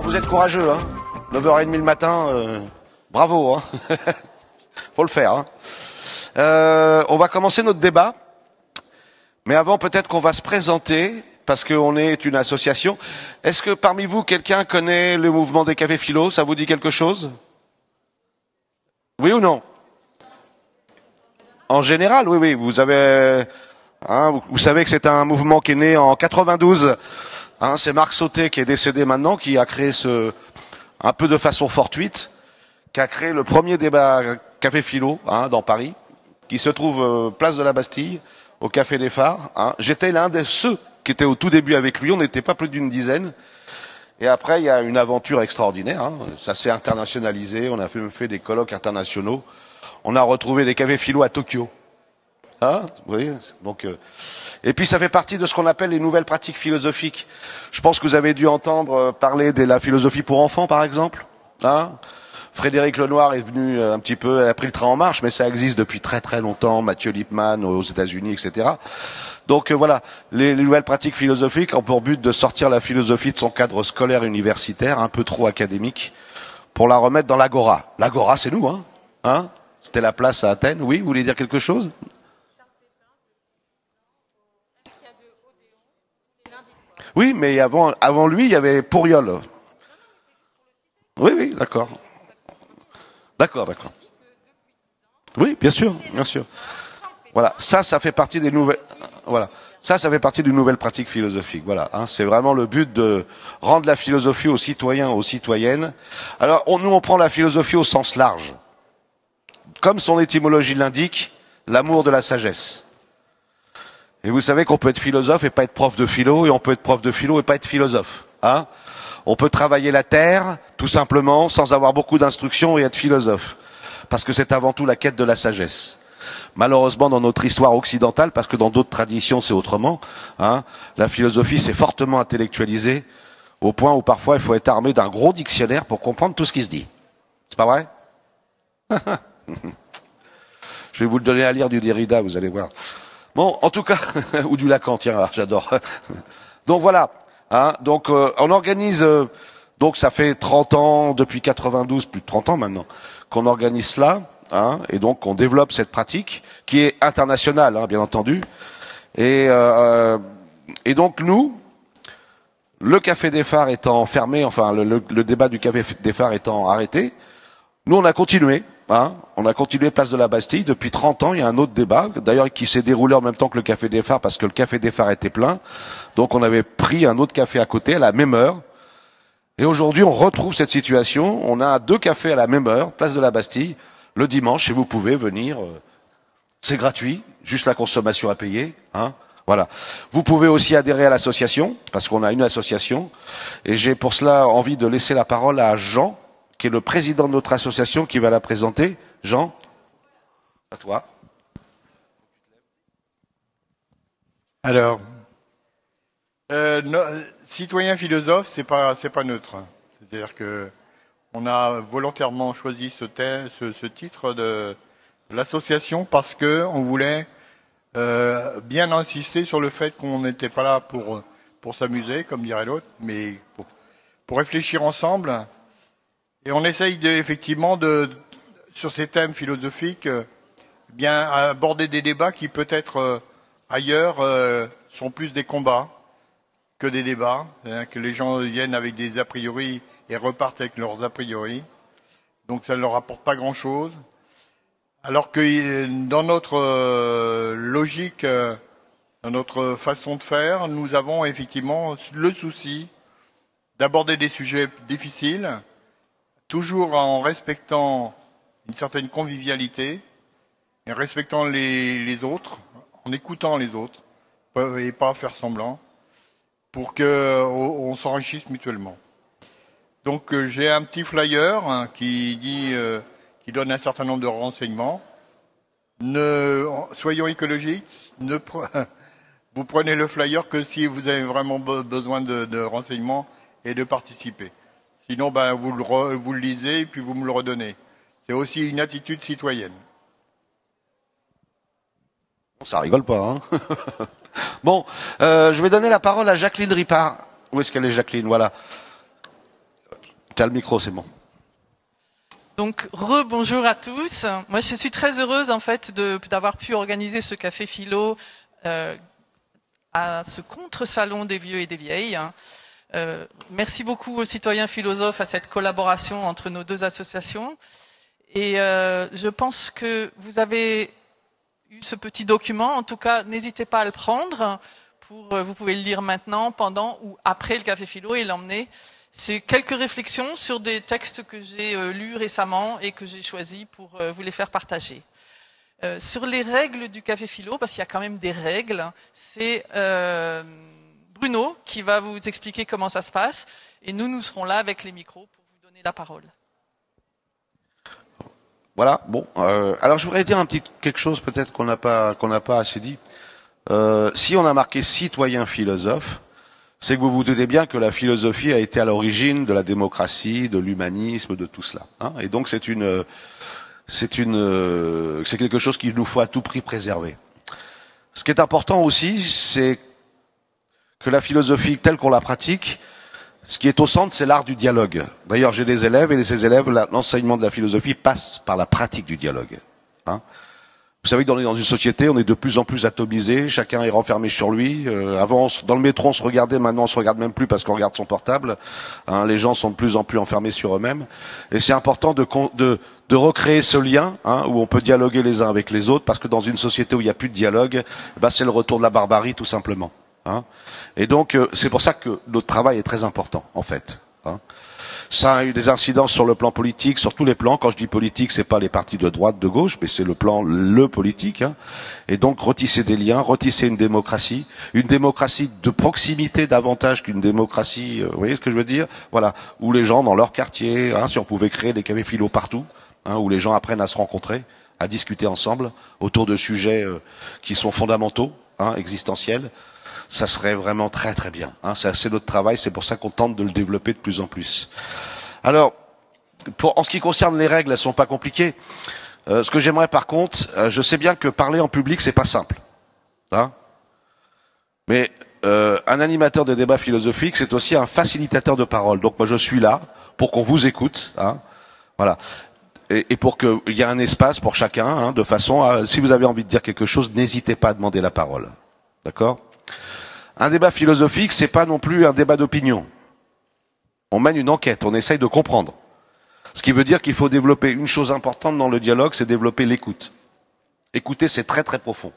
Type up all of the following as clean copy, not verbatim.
Vous êtes courageux, hein. 9h30 le matin, bravo, hein. Faut le faire, hein. On va commencer notre débat. Mais avant, peut-être qu'on va se présenter, parce qu'on est une association. Est-ce que parmi vous, quelqu'un connaît le mouvement des cafés philo? Ça vous dit quelque chose? Oui ou non? En général, oui, oui. Vous avez, hein, vous savez que c'est un mouvement qui est né en 92. Hein, c'est Marc Sauté qui est décédé maintenant, qui a créé un peu de façon fortuite, qui a créé le premier débat café philo, hein, dans Paris, qui se trouve place de la Bastille, au Café des Phares. Hein. J'étais l'un de ceux qui étaient au tout début avec lui. On n'était pas plus d'une dizaine. Et après, il y a une aventure extraordinaire. Hein. Ça s'est internationalisé. On a fait des colloques internationaux. On a retrouvé des cafés philo à Tokyo. Hein, vous voyez, donc, et puis ça fait partie de ce qu'on appelle les nouvelles pratiques philosophiques. Je pense que vous avez dû entendre parler de la philosophie pour enfants, par exemple. Hein, Frédéric Lenoir est venu un petit peu, elle a pris le train en marche, mais ça existe depuis très très longtemps. Mathieu Lippmann aux États-Unis, etc. Donc voilà, les nouvelles pratiques philosophiques ont pour but de sortir la philosophie de son cadre scolaire universitaire, un peu trop académique, pour la remettre dans l'agora. L'agora, c'est nous, hein, hein. C'était la place à Athènes. Oui, vous voulez dire quelque chose? Oui, mais avant lui, il y avait Pourriol. Oui, oui, d'accord. D'accord, d'accord. Oui, bien sûr, bien sûr. Voilà, ça fait partie des nouvelles. Voilà, ça fait partie d'une nouvelle pratique philosophique. Voilà, hein, c'est vraiment le but de rendre la philosophie aux citoyens, aux citoyennes. Alors, nous, on prend la philosophie au sens large. Comme son étymologie l'indique, l'amour de la sagesse. Et vous savez qu'on peut être philosophe et pas être prof de philo, et on peut être prof de philo et pas être philosophe. Hein, on peut travailler la terre, tout simplement, sans avoir beaucoup d'instructions et être philosophe. Parce que c'est avant tout la quête de la sagesse. Malheureusement, dans notre histoire occidentale, parce que dans d'autres traditions c'est autrement, hein, la philosophie s'est fortement intellectualisée, au point où parfois il faut être armé d'un gros dictionnaire pour comprendre tout ce qui se dit. C'est pas vrai? Je vais vous le donner à lire du Derrida, vous allez voir. Bon, en tout cas, ou du Lacan, tiens, j'adore. Donc voilà, hein, donc on organise, donc ça fait 30 ans, depuis 92, plus de 30 ans maintenant, qu'on organise cela, hein, et donc on développe cette pratique, qui est internationale, hein, bien entendu. Et donc nous, le Café des Phares étant fermé, enfin le débat du Café des Phares étant arrêté, nous on a continué. Hein, on a continué place de la Bastille. Depuis 30 ans, il y a un autre débat, d'ailleurs qui s'est déroulé en même temps que le Café des Phares, parce que le Café des Phares était plein. Donc on avait pris un autre café à côté, à la même heure. Et aujourd'hui, on retrouve cette situation. On a 2 cafés à la même heure, place de la Bastille, le dimanche, et vous pouvez venir. C'est gratuit, juste la consommation à payer. Hein, voilà. Vous pouvez aussi adhérer à l'association, parce qu'on a une association. Et j'ai pour cela envie de laisser la parole à Jean, qui est le président de notre association, qui va la présenter. Jean, à toi. Alors, citoyen philosophe, c'est pas neutre. C'est-à-dire que on a volontairement choisi ce titre de l'association parce que on voulait bien insister sur le fait qu'on n'était pas là pour s'amuser, comme dirait l'autre, mais pour réfléchir ensemble. Et on essaye effectivement sur ces thèmes philosophiques, bien aborder des débats qui peut-être ailleurs sont plus des combats que des débats, hein, que les gens viennent avec des a priori et repartent avec leurs a priori. Donc ça ne leur apporte pas grand-chose. Alors que dans notre logique, dans notre façon de faire, nous avons effectivement le souci d'aborder des sujets difficiles, toujours en respectant une certaine convivialité, en respectant les autres, en écoutant les autres, et pas faire semblant, pour qu'on s'enrichisse mutuellement. Donc j'ai un petit flyer qui dit, qui donne un certain nombre de renseignements. Soyons écologiques, vous prenez le flyer que si vous avez vraiment besoin de renseignements et de participer. Sinon, vous le lisez et puis vous me le redonnez. C'est aussi une attitude citoyenne. Ça rigole pas, hein. Bon, je vais donner la parole à Jacqueline Ripard. Où est-ce qu'elle est, Jacqueline? Voilà. T'as le micro, c'est bon. Donc, rebonjour à tous. Moi, je suis très heureuse, en fait, d'avoir pu organiser ce café philo à ce contre-salon des vieux et des vieilles. Merci beaucoup aux citoyens philosophes, à cette collaboration entre nos deux associations. Et je pense que vous avez eu ce petit document. En tout cas, n'hésitez pas à le prendre. Vous pouvez le lire maintenant, pendant ou après le café philo et l'emmener. C'est quelques réflexions sur des textes que j'ai lus récemment et que j'ai choisis pour vous les faire partager. Sur les règles du café philo, parce qu'il y a quand même des règles, c'est Bruno qui va vous expliquer comment ça se passe, et nous serons là avec les micros pour vous donner la parole. Voilà, bon. Alors je voudrais dire quelque chose peut-être qu'on n'a pas assez dit. Si on a marqué citoyen philosophe, c'est que vous vous doutez bien que la philosophie a été à l'origine de la démocratie, de l'humanisme, de tout cela. Hein, et donc c'est quelque chose qu'il nous faut à tout prix préserver. Ce qui est important aussi, c'est que la philosophie telle qu'on la pratique, ce qui est au centre, c'est l'art du dialogue. D'ailleurs, j'ai des élèves, et ces élèves, l'enseignement de la philosophie passe par la pratique du dialogue. Hein. Vous savez, on est dans une société, on est de plus en plus atomisé, chacun est renfermé sur lui. Avant, dans le métro, on se regardait, maintenant on se regarde même plus parce qu'on regarde son portable. Hein, les gens sont de plus en plus enfermés sur eux-mêmes. Et c'est important de recréer ce lien, hein, où on peut dialoguer les uns avec les autres, parce que dans une société où il n'y a plus de dialogue, c'est le retour de la barbarie, tout simplement. Hein. Et donc, c'est pour ça que notre travail est très important, en fait. Hein. Ça a eu des incidences sur le plan politique, sur tous les plans. Quand je dis politique, c'est pas les partis de droite, de gauche, mais c'est le politique. Hein. Et donc retisser des liens, retisser une démocratie de proximité davantage qu'une démocratie. Vous voyez ce que je veux dire? Voilà, où les gens dans leur quartier, hein, si on pouvait créer des cafés philo partout, hein, où les gens apprennent à se rencontrer, à discuter ensemble autour de sujets qui sont fondamentaux, hein, existentiels. Ça serait vraiment très très bien. Hein. C'est notre travail, c'est pour ça qu'on tente de le développer de plus en plus. Alors, en ce qui concerne les règles, elles sont pas compliquées. Ce que j'aimerais par contre, je sais bien que parler en public, c'est pas simple. Hein. Mais un animateur de débat philosophique, c'est aussi un facilitateur de parole. Donc moi je suis là pour qu'on vous écoute. Hein. Voilà. Et pour qu'il y ait un espace pour chacun, hein, de façon à, si vous avez envie de dire quelque chose, n'hésitez pas à demander la parole. D'accord ? Un débat philosophique, c'est pas non plus un débat d'opinion. On mène une enquête, on essaye de comprendre. Ce qui veut dire qu'il faut développer une chose importante dans le dialogue, c'est développer l'écoute. Écouter, c'est très très profond.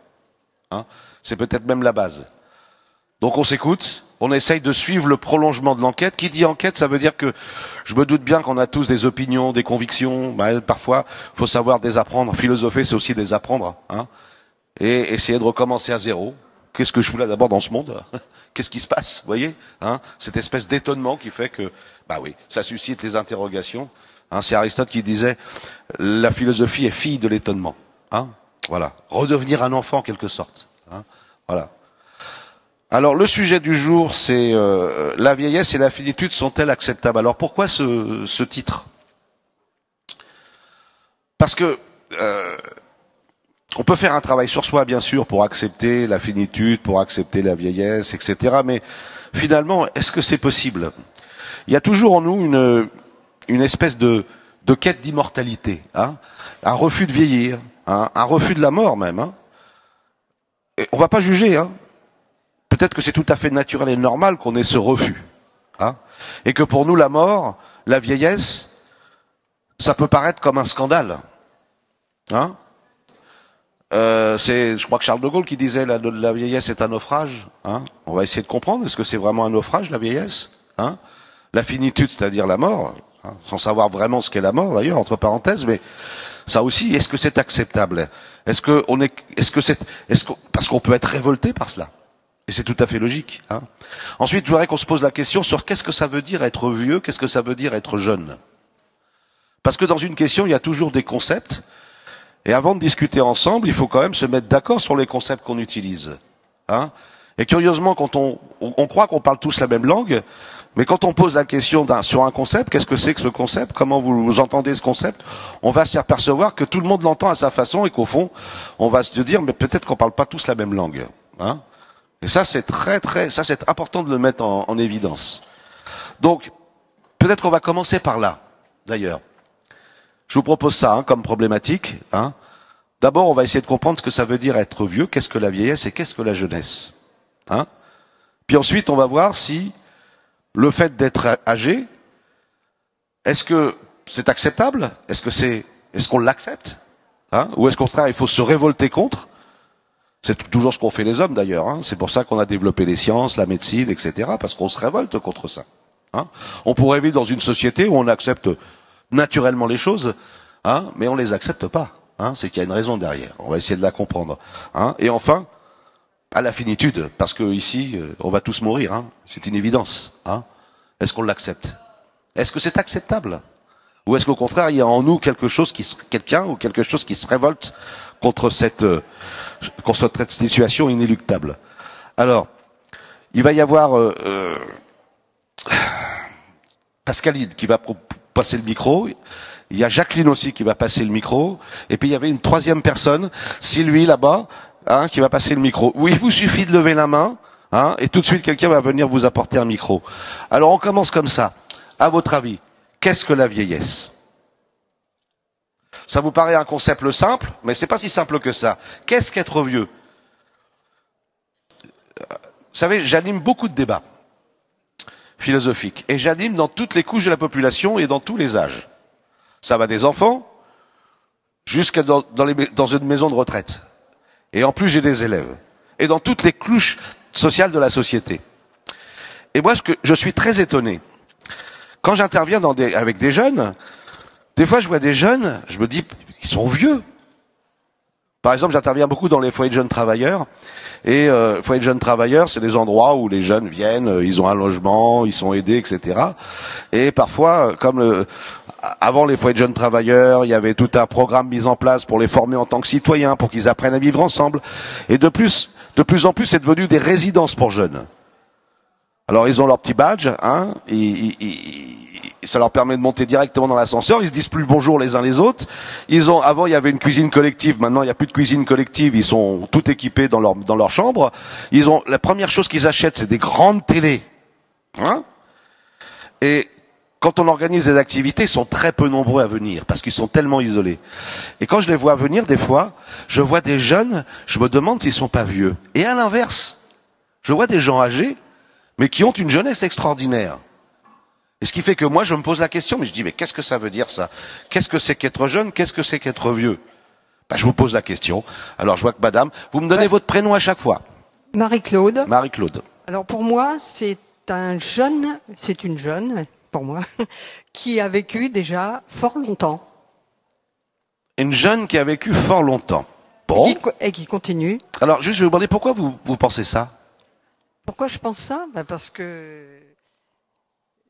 Hein, c'est peut-être même la base. Donc on s'écoute, on essaye de suivre le prolongement de l'enquête. Qui dit enquête, ça veut dire que je me doute bien qu'on a tous des opinions, des convictions. Parfois, il faut savoir désapprendre. Philosopher, c'est aussi désapprendre. Hein, et essayer de recommencer à zéro. Qu'est-ce que je fous là d'abord dans ce monde? Qu'est-ce qui se passe? Vous voyez, hein, cette espèce d'étonnement qui fait que, oui, ça suscite les interrogations. Hein, c'est Aristote qui disait, la philosophie est fille de l'étonnement. Hein, voilà, redevenir un enfant en quelque sorte. Hein, voilà. Alors le sujet du jour, c'est la vieillesse et la finitude sont-elles acceptables? Alors pourquoi ce titre? Parce que on peut faire un travail sur soi, bien sûr, pour accepter la finitude, pour accepter la vieillesse, etc. Mais finalement, est-ce que c'est possible? Il y a toujours en nous une espèce de quête d'immortalité, hein, un refus de vieillir, hein, un refus de la mort même. Hein. Et on va pas juger. Hein. Peut-être que c'est tout à fait naturel et normal qu'on ait ce refus. Hein, et que pour nous, la mort, la vieillesse, ça peut paraître comme un scandale. Hein. C'est, je crois que Charles de Gaulle qui disait la vieillesse est un naufrage. Hein. On va essayer de comprendre. Est-ce que c'est vraiment un naufrage, la vieillesse? Hein. la finitude, c'est-à-dire la mort, hein, sans savoir vraiment ce qu'est la mort d'ailleurs, entre parenthèses, mais ça aussi, est-ce que c'est acceptable? Parce qu'on peut être révolté par cela. Et c'est tout à fait logique. Hein. Ensuite, je voudrais qu'on se pose la question sur qu'est-ce que ça veut dire être vieux, qu'est-ce que ça veut dire être jeune. Parce que dans une question, il y a toujours des concepts. Et avant de discuter ensemble, il faut quand même se mettre d'accord sur les concepts qu'on utilise. Hein. Et curieusement, quand on croit qu'on parle tous la même langue, mais quand on pose la question sur un concept, qu'est-ce que c'est que ce concept? Comment vous entendez ce concept? On va s'y apercevoir que tout le monde l'entend à sa façon et qu'au fond, on va se dire, mais peut-être qu'on parle pas tous la même langue. Hein. Et ça, c'est c'est important de le mettre en évidence. Donc, peut-être qu'on va commencer par là, d'ailleurs. Je vous propose ça hein, comme problématique. Hein. D'abord, on va essayer de comprendre ce que ça veut dire être vieux, qu'est-ce que la vieillesse et qu'est-ce que la jeunesse. Hein. Puis ensuite, on va voir si le fait d'être âgé, est-ce que c'est acceptable? Est-ce qu'on l'accepte? Hein. Ou est-ce qu'au contraire, il faut se révolter contre? C'est toujours ce qu'ont fait les hommes d'ailleurs. Hein. C'est pour ça qu'on a développé les sciences, la médecine, etc. Parce qu'on se révolte contre ça. Hein. On pourrait vivre dans une société où on accepte naturellement les choses, hein, mais on les accepte pas. Hein. C'est qu'il y a une raison derrière. On va essayer de la comprendre. Hein. Et enfin, à la finitude, parce que ici, on va tous mourir. Hein. C'est une évidence. Hein. Est-ce qu'on l'accepte? Est-ce que c'est acceptable? Ou est-ce qu'au contraire, il y a en nous quelque chose qui se révolte contre cette situation inéluctable? Alors, il va y avoir Pascaline qui va passer le micro. Il y a Jacqueline aussi qui va passer le micro. Et puis il y avait une troisième personne, Sylvie là-bas, hein, qui va passer le micro. Oui, il vous suffit de lever la main, hein, et tout de suite quelqu'un va venir vous apporter un micro. Alors on commence comme ça. À votre avis, qu'est-ce que la vieillesse? Ça vous paraît un concept simple, mais c'est pas si simple que ça. Qu'est-ce qu'être vieux? Vous savez, j'anime beaucoup de débats philosophiques, et j'anime dans toutes les couches de la population et dans tous les âges. Ça va des enfants jusqu'à dans une maison de retraite. Et en plus, j'ai des élèves. Et dans toutes les couches sociales de la société. Et moi, je suis très étonné. Quand j'interviens avec des jeunes, des fois, je vois des jeunes, je me dis, ils sont vieux. Par exemple, j'interviens beaucoup dans les foyers de jeunes travailleurs. Et foyers de jeunes travailleurs, c'est des endroits où les jeunes viennent, ils ont un logement, ils sont aidés, etc. Et parfois, comme avant les foyers de jeunes travailleurs, il y avait tout un programme mis en place pour les former en tant que citoyens, pour qu'ils apprennent à vivre ensemble. Et de plus en plus, c'est devenu des résidences pour jeunes. Alors, ils ont leur petit badge, hein, ça leur permet de monter directement dans l'ascenseur. Ils se disent plus bonjour les uns les autres. Avant, il y avait une cuisine collective. Maintenant, il n'y a plus de cuisine collective. Ils sont tout équipés dans leur chambre. La première chose qu'ils achètent, c'est des grandes télés. Hein? Et quand on organise des activités, ils sont très peu nombreux à venir parce qu'ils sont tellement isolés. Et quand je les vois venir, des fois, je vois des jeunes, je me demande s'ils sont pas vieux. Et à l'inverse, je vois des gens âgés, mais qui ont une jeunesse extraordinaire. Et ce qui fait que moi, je me pose la question, mais je dis, mais qu'est-ce que ça veut dire ça? Qu'est-ce que c'est qu'être jeune? Qu'est-ce que c'est qu'être vieux? Ben, je vous pose la question. Alors, je vois que madame, vous me donnez votre prénom à chaque fois. Marie-Claude. Marie-Claude. Alors, pour moi, c'est une jeune, pour moi, qui a vécu déjà fort longtemps. Une jeune qui a vécu fort longtemps. Bon. Et qui continue. Alors, juste, je vais vous demander pourquoi vous pensez ça? Pourquoi je pense ça? Ben parce que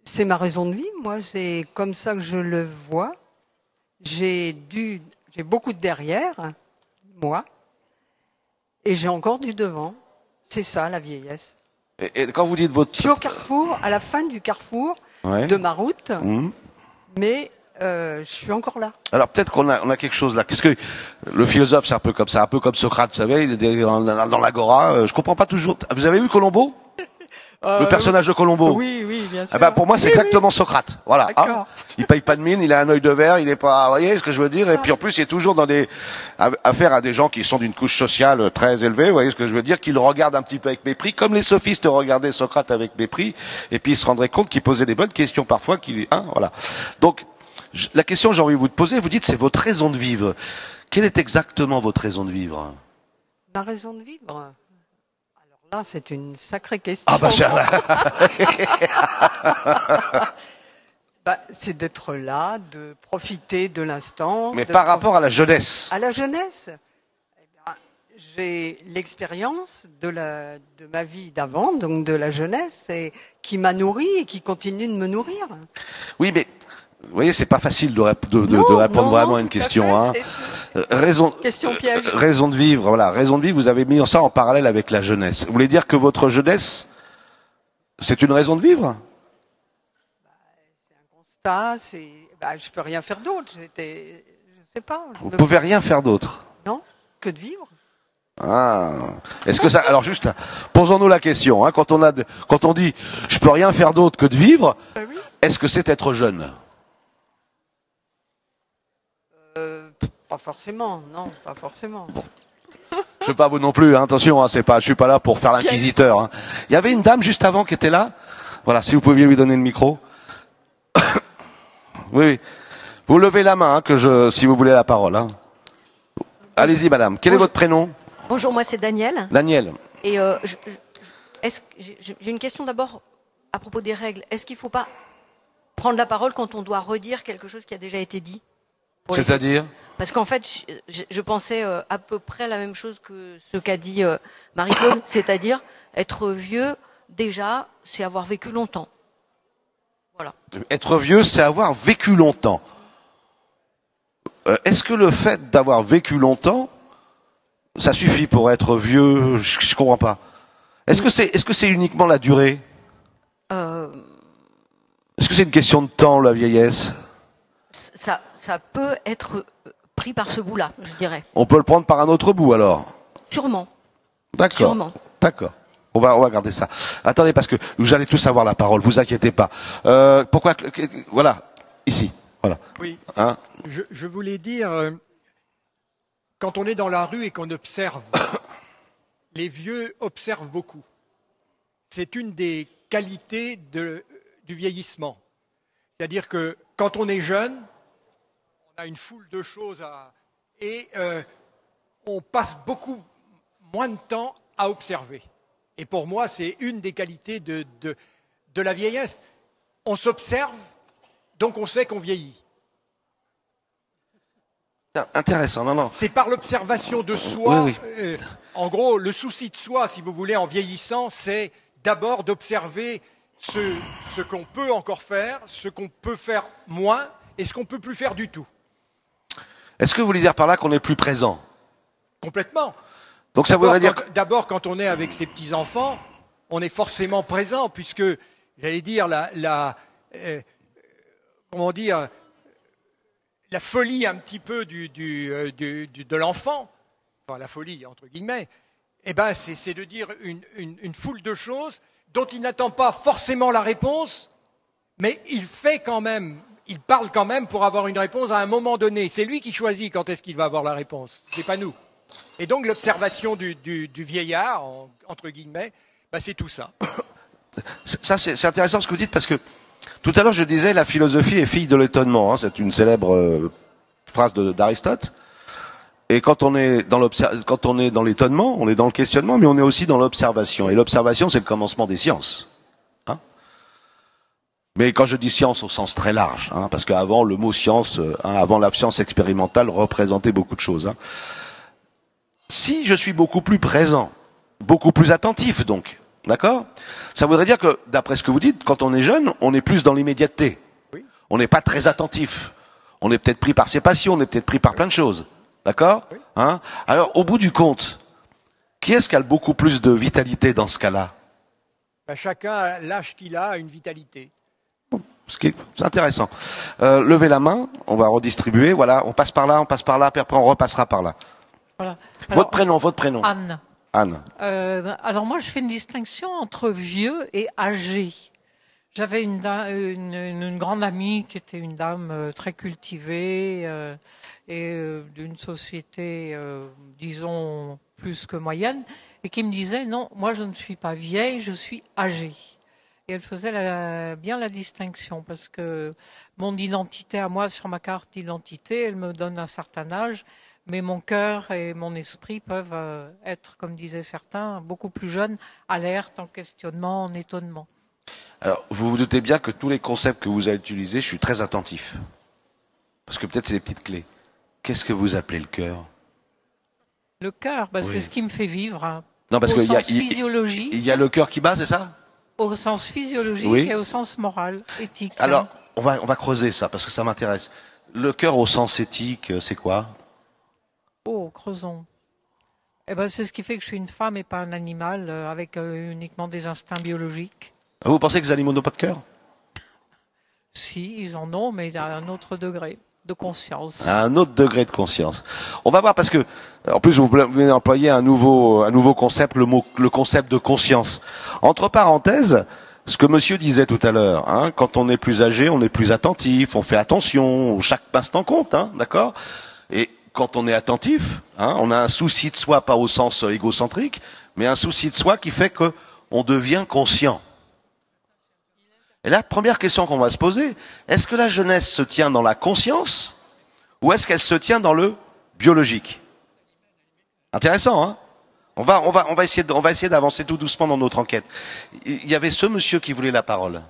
c'est ma raison de vie. Moi, c'est comme ça que je le vois. J'ai beaucoup de derrière, moi, et j'ai encore du devant. C'est ça, la vieillesse. Et quand vous dites votre... Je suis au carrefour, à la fin du carrefour de ma route, mais je suis encore là. Alors peut-être qu'on a quelque chose là. Qu'est-ce que le philosophe, c'est un peu comme ça, un peu comme Socrate, vous savez, il est dans l'agora. Je comprends pas toujours. Vous avez vu Colombo? Le personnage de Colombo. Oui, bien sûr. Eh ben pour moi, c'est exactement Socrate. Voilà. Hein, il paye pas de mine, il a un œil de verre, il est pas. Vous voyez ce que je veux dire? Et puis en plus, il est toujours dans affaire à des gens qui sont d'une couche sociale très élevée. Vous voyez ce que je veux dire? Qui le regardent un petit peu avec mépris, comme les sophistes regardaient Socrate avec mépris. Et puis ils se rendraient compte qu'il posait des bonnes questions parfois. Voilà. Donc la question que j'ai envie de vous poser, vous dites, c'est votre raison de vivre. Quelle est exactement votre raison de vivre? Ma raison de vivre? Alors Ah, c'est une sacrée question. Ah bah c'est d'être là, de profiter de l'instant. Mais par rapport à la jeunesse. À la jeunesse, j'ai l'expérience de ma vie d'avant, donc de la jeunesse, et qui m'a nourri et qui continue de me nourrir. Oui, mais vous voyez, c'est pas facile de répondre vraiment à une question. Hein. Question piège. Raison de vivre, voilà, raison de vivre. Vous avez mis ça en parallèle avec la jeunesse. Vous voulez dire que votre jeunesse, c'est une raison de vivre? C'est un constat. Je peux rien faire d'autre. Je sais pas. Vous pouvez rien faire d'autre. Non, que de vivre. Ah, est-ce que ça? Alors juste, posons-nous la question. Hein, quand on dit, je peux rien faire d'autre que de vivre, Oui. est-ce que c'est être jeune? Pas forcément, non, pas forcément. Je veux pas vous non plus, hein, attention, hein, je suis pas là pour faire l'inquisiteur. Hein. Il y avait une dame juste avant qui était là. Voilà, si vous pouviez lui donner le micro. Oui. Vous levez la main, hein, si vous voulez la parole. Hein. Allez-y, madame. Quel est votre prénom? Bonjour, moi c'est Daniel. Daniel. Et j'ai une question d'abord à propos des règles. Est-ce qu'il ne faut pas prendre la parole quand on doit redire quelque chose qui a déjà été dit? C'est-à-dire? Parce qu'en fait, je pensais à peu près la même chose que ce qu'a dit Marie-Claude, c'est-à-dire être vieux, déjà, c'est avoir vécu longtemps. Voilà. Être vieux, c'est avoir vécu longtemps. Est-ce que le fait d'avoir vécu longtemps, ça suffit pour être vieux? Je comprends pas. Est-ce que c'est uniquement la durée? Est-ce que c'est une question de temps, la vieillesse? Ça peut être pris par ce bout-là, je dirais. On peut le prendre par un autre bout, alors? Sûrement. D'accord. Sûrement. D'accord. On va garder ça. Attendez, parce que vous allez tous avoir la parole, vous inquiétez pas. Pourquoi? Voilà, ici. Voilà. Oui. Hein? Je voulais dire, quand on est dans la rue et qu'on observe, les vieux observent beaucoup. C'est une des qualités du vieillissement. C'est-à-dire que quand on est jeune, on a une foule de choses et on passe beaucoup moins de temps à observer. Et pour moi, c'est une des qualités de la vieillesse. On s'observe, donc on sait qu'on vieillit. Intéressant, non. C'est par l'observation de soi. Oui. En gros, le souci de soi, si vous voulez, en vieillissant, c'est d'abord d'observer ce qu'on peut encore faire, ce qu'on peut faire moins et ce qu'on peut plus faire du tout. Est-ce que vous voulez dire par là qu'on est plus présent? Complètement. Donc ça voudrait dire... D'abord, quand on est avec ses petits-enfants, on est forcément présent, puisque, j'allais dire, comment dire, la folie un petit peu de l'enfant, enfin la folie entre guillemets, eh ben c'est de dire une foule de choses dont il n'attend pas forcément la réponse, mais il parle quand même pour avoir une réponse à un moment donné. C'est lui qui choisit quand est-ce qu'il va avoir la réponse, c'est pas nous. Et donc l'observation du vieillard, entre guillemets, c'est tout ça. Ça, c'est intéressant ce que vous dites, parce que tout à l'heure je disais la philosophie est fille de l'étonnement. Hein, c'est une célèbre phrase d'Aristote. Et quand on est dans l'étonnement, on est dans le questionnement, mais on est aussi dans l'observation. Et l'observation, c'est le commencement des sciences. Hein, mais quand je dis science au sens très large, hein, parce qu'avant le mot science, avant la science expérimentale représentait beaucoup de choses. Hein. Si je suis beaucoup plus présent, beaucoup plus attentif donc, d'accord? Ça voudrait dire que, d'après ce que vous dites, quand on est jeune, on est plus dans l'immédiateté. Oui. On n'est pas très attentif. On est peut-être pris par ses passions, on est peut-être pris par plein de choses. D'accord? Oui. Hein? Alors, au bout du compte, qui est-ce qui a beaucoup plus de vitalité dans ce cas-là? Chacun, l'âge qu'il a une vitalité. C'est intéressant. Levez la main, on va redistribuer. Voilà, on passe par là, puis après on repassera par là. Voilà. Alors, Votre prénom. Anne. Anne. Alors moi, je fais une distinction entre vieux et âgé. J'avais une grande amie qui était une dame très cultivée et d'une société, disons, plus que moyenne, et qui me disait, non, moi je ne suis pas vieille, je suis âgée. Et elle faisait bien la distinction, parce que mon identité à moi, sur ma carte d'identité, elle me donne un certain âge, Mais mon cœur et mon esprit peuvent être, comme disaient certains, beaucoup plus jeunes, alertes, en questionnement, en étonnement. Alors, vous vous doutez bien que tous les concepts que vous avez utilisés, je suis très attentif. Parce que peut-être c'est des petites clés. Qu'est-ce que vous appelez le cœur? Le cœur, Oui. c'est ce qui me fait vivre. Hein. Non, parce Au qu'il y a, sens physiologique, il y a le cœur qui bat, c'est ça? au sens physiologique Oui. et au sens moral, éthique. Alors, hein. on va creuser ça, parce que ça m'intéresse. Le cœur au sens éthique, c'est quoi? Oh, creusons. Eh ben, c'est ce qui fait que je suis une femme et pas un animal, avec uniquement des instincts biologiques. Vous pensez que les animaux n'ont pas de cœur? Si, ils en ont, mais à un autre degré de conscience. À un autre degré de conscience. On va voir parce que, en plus, vous venez d'employer un nouveau concept, le concept de conscience. Entre parenthèses, ce que monsieur disait tout à l'heure, hein, quand on est plus âgé, on est plus attentif, on fait attention, chaque instant compte, hein, d'accord? Et quand on est attentif, hein, on a un souci de soi, pas au sens égocentrique, mais un souci de soi qui fait que on devient conscient. Et la première question qu'on va se poser, est-ce que la jeunesse se tient dans la conscience ou est-ce qu'elle se tient dans le biologique? Intéressant, hein? On va essayer d'avancer tout doucement dans notre enquête. Il y avait ce monsieur qui voulait la parole.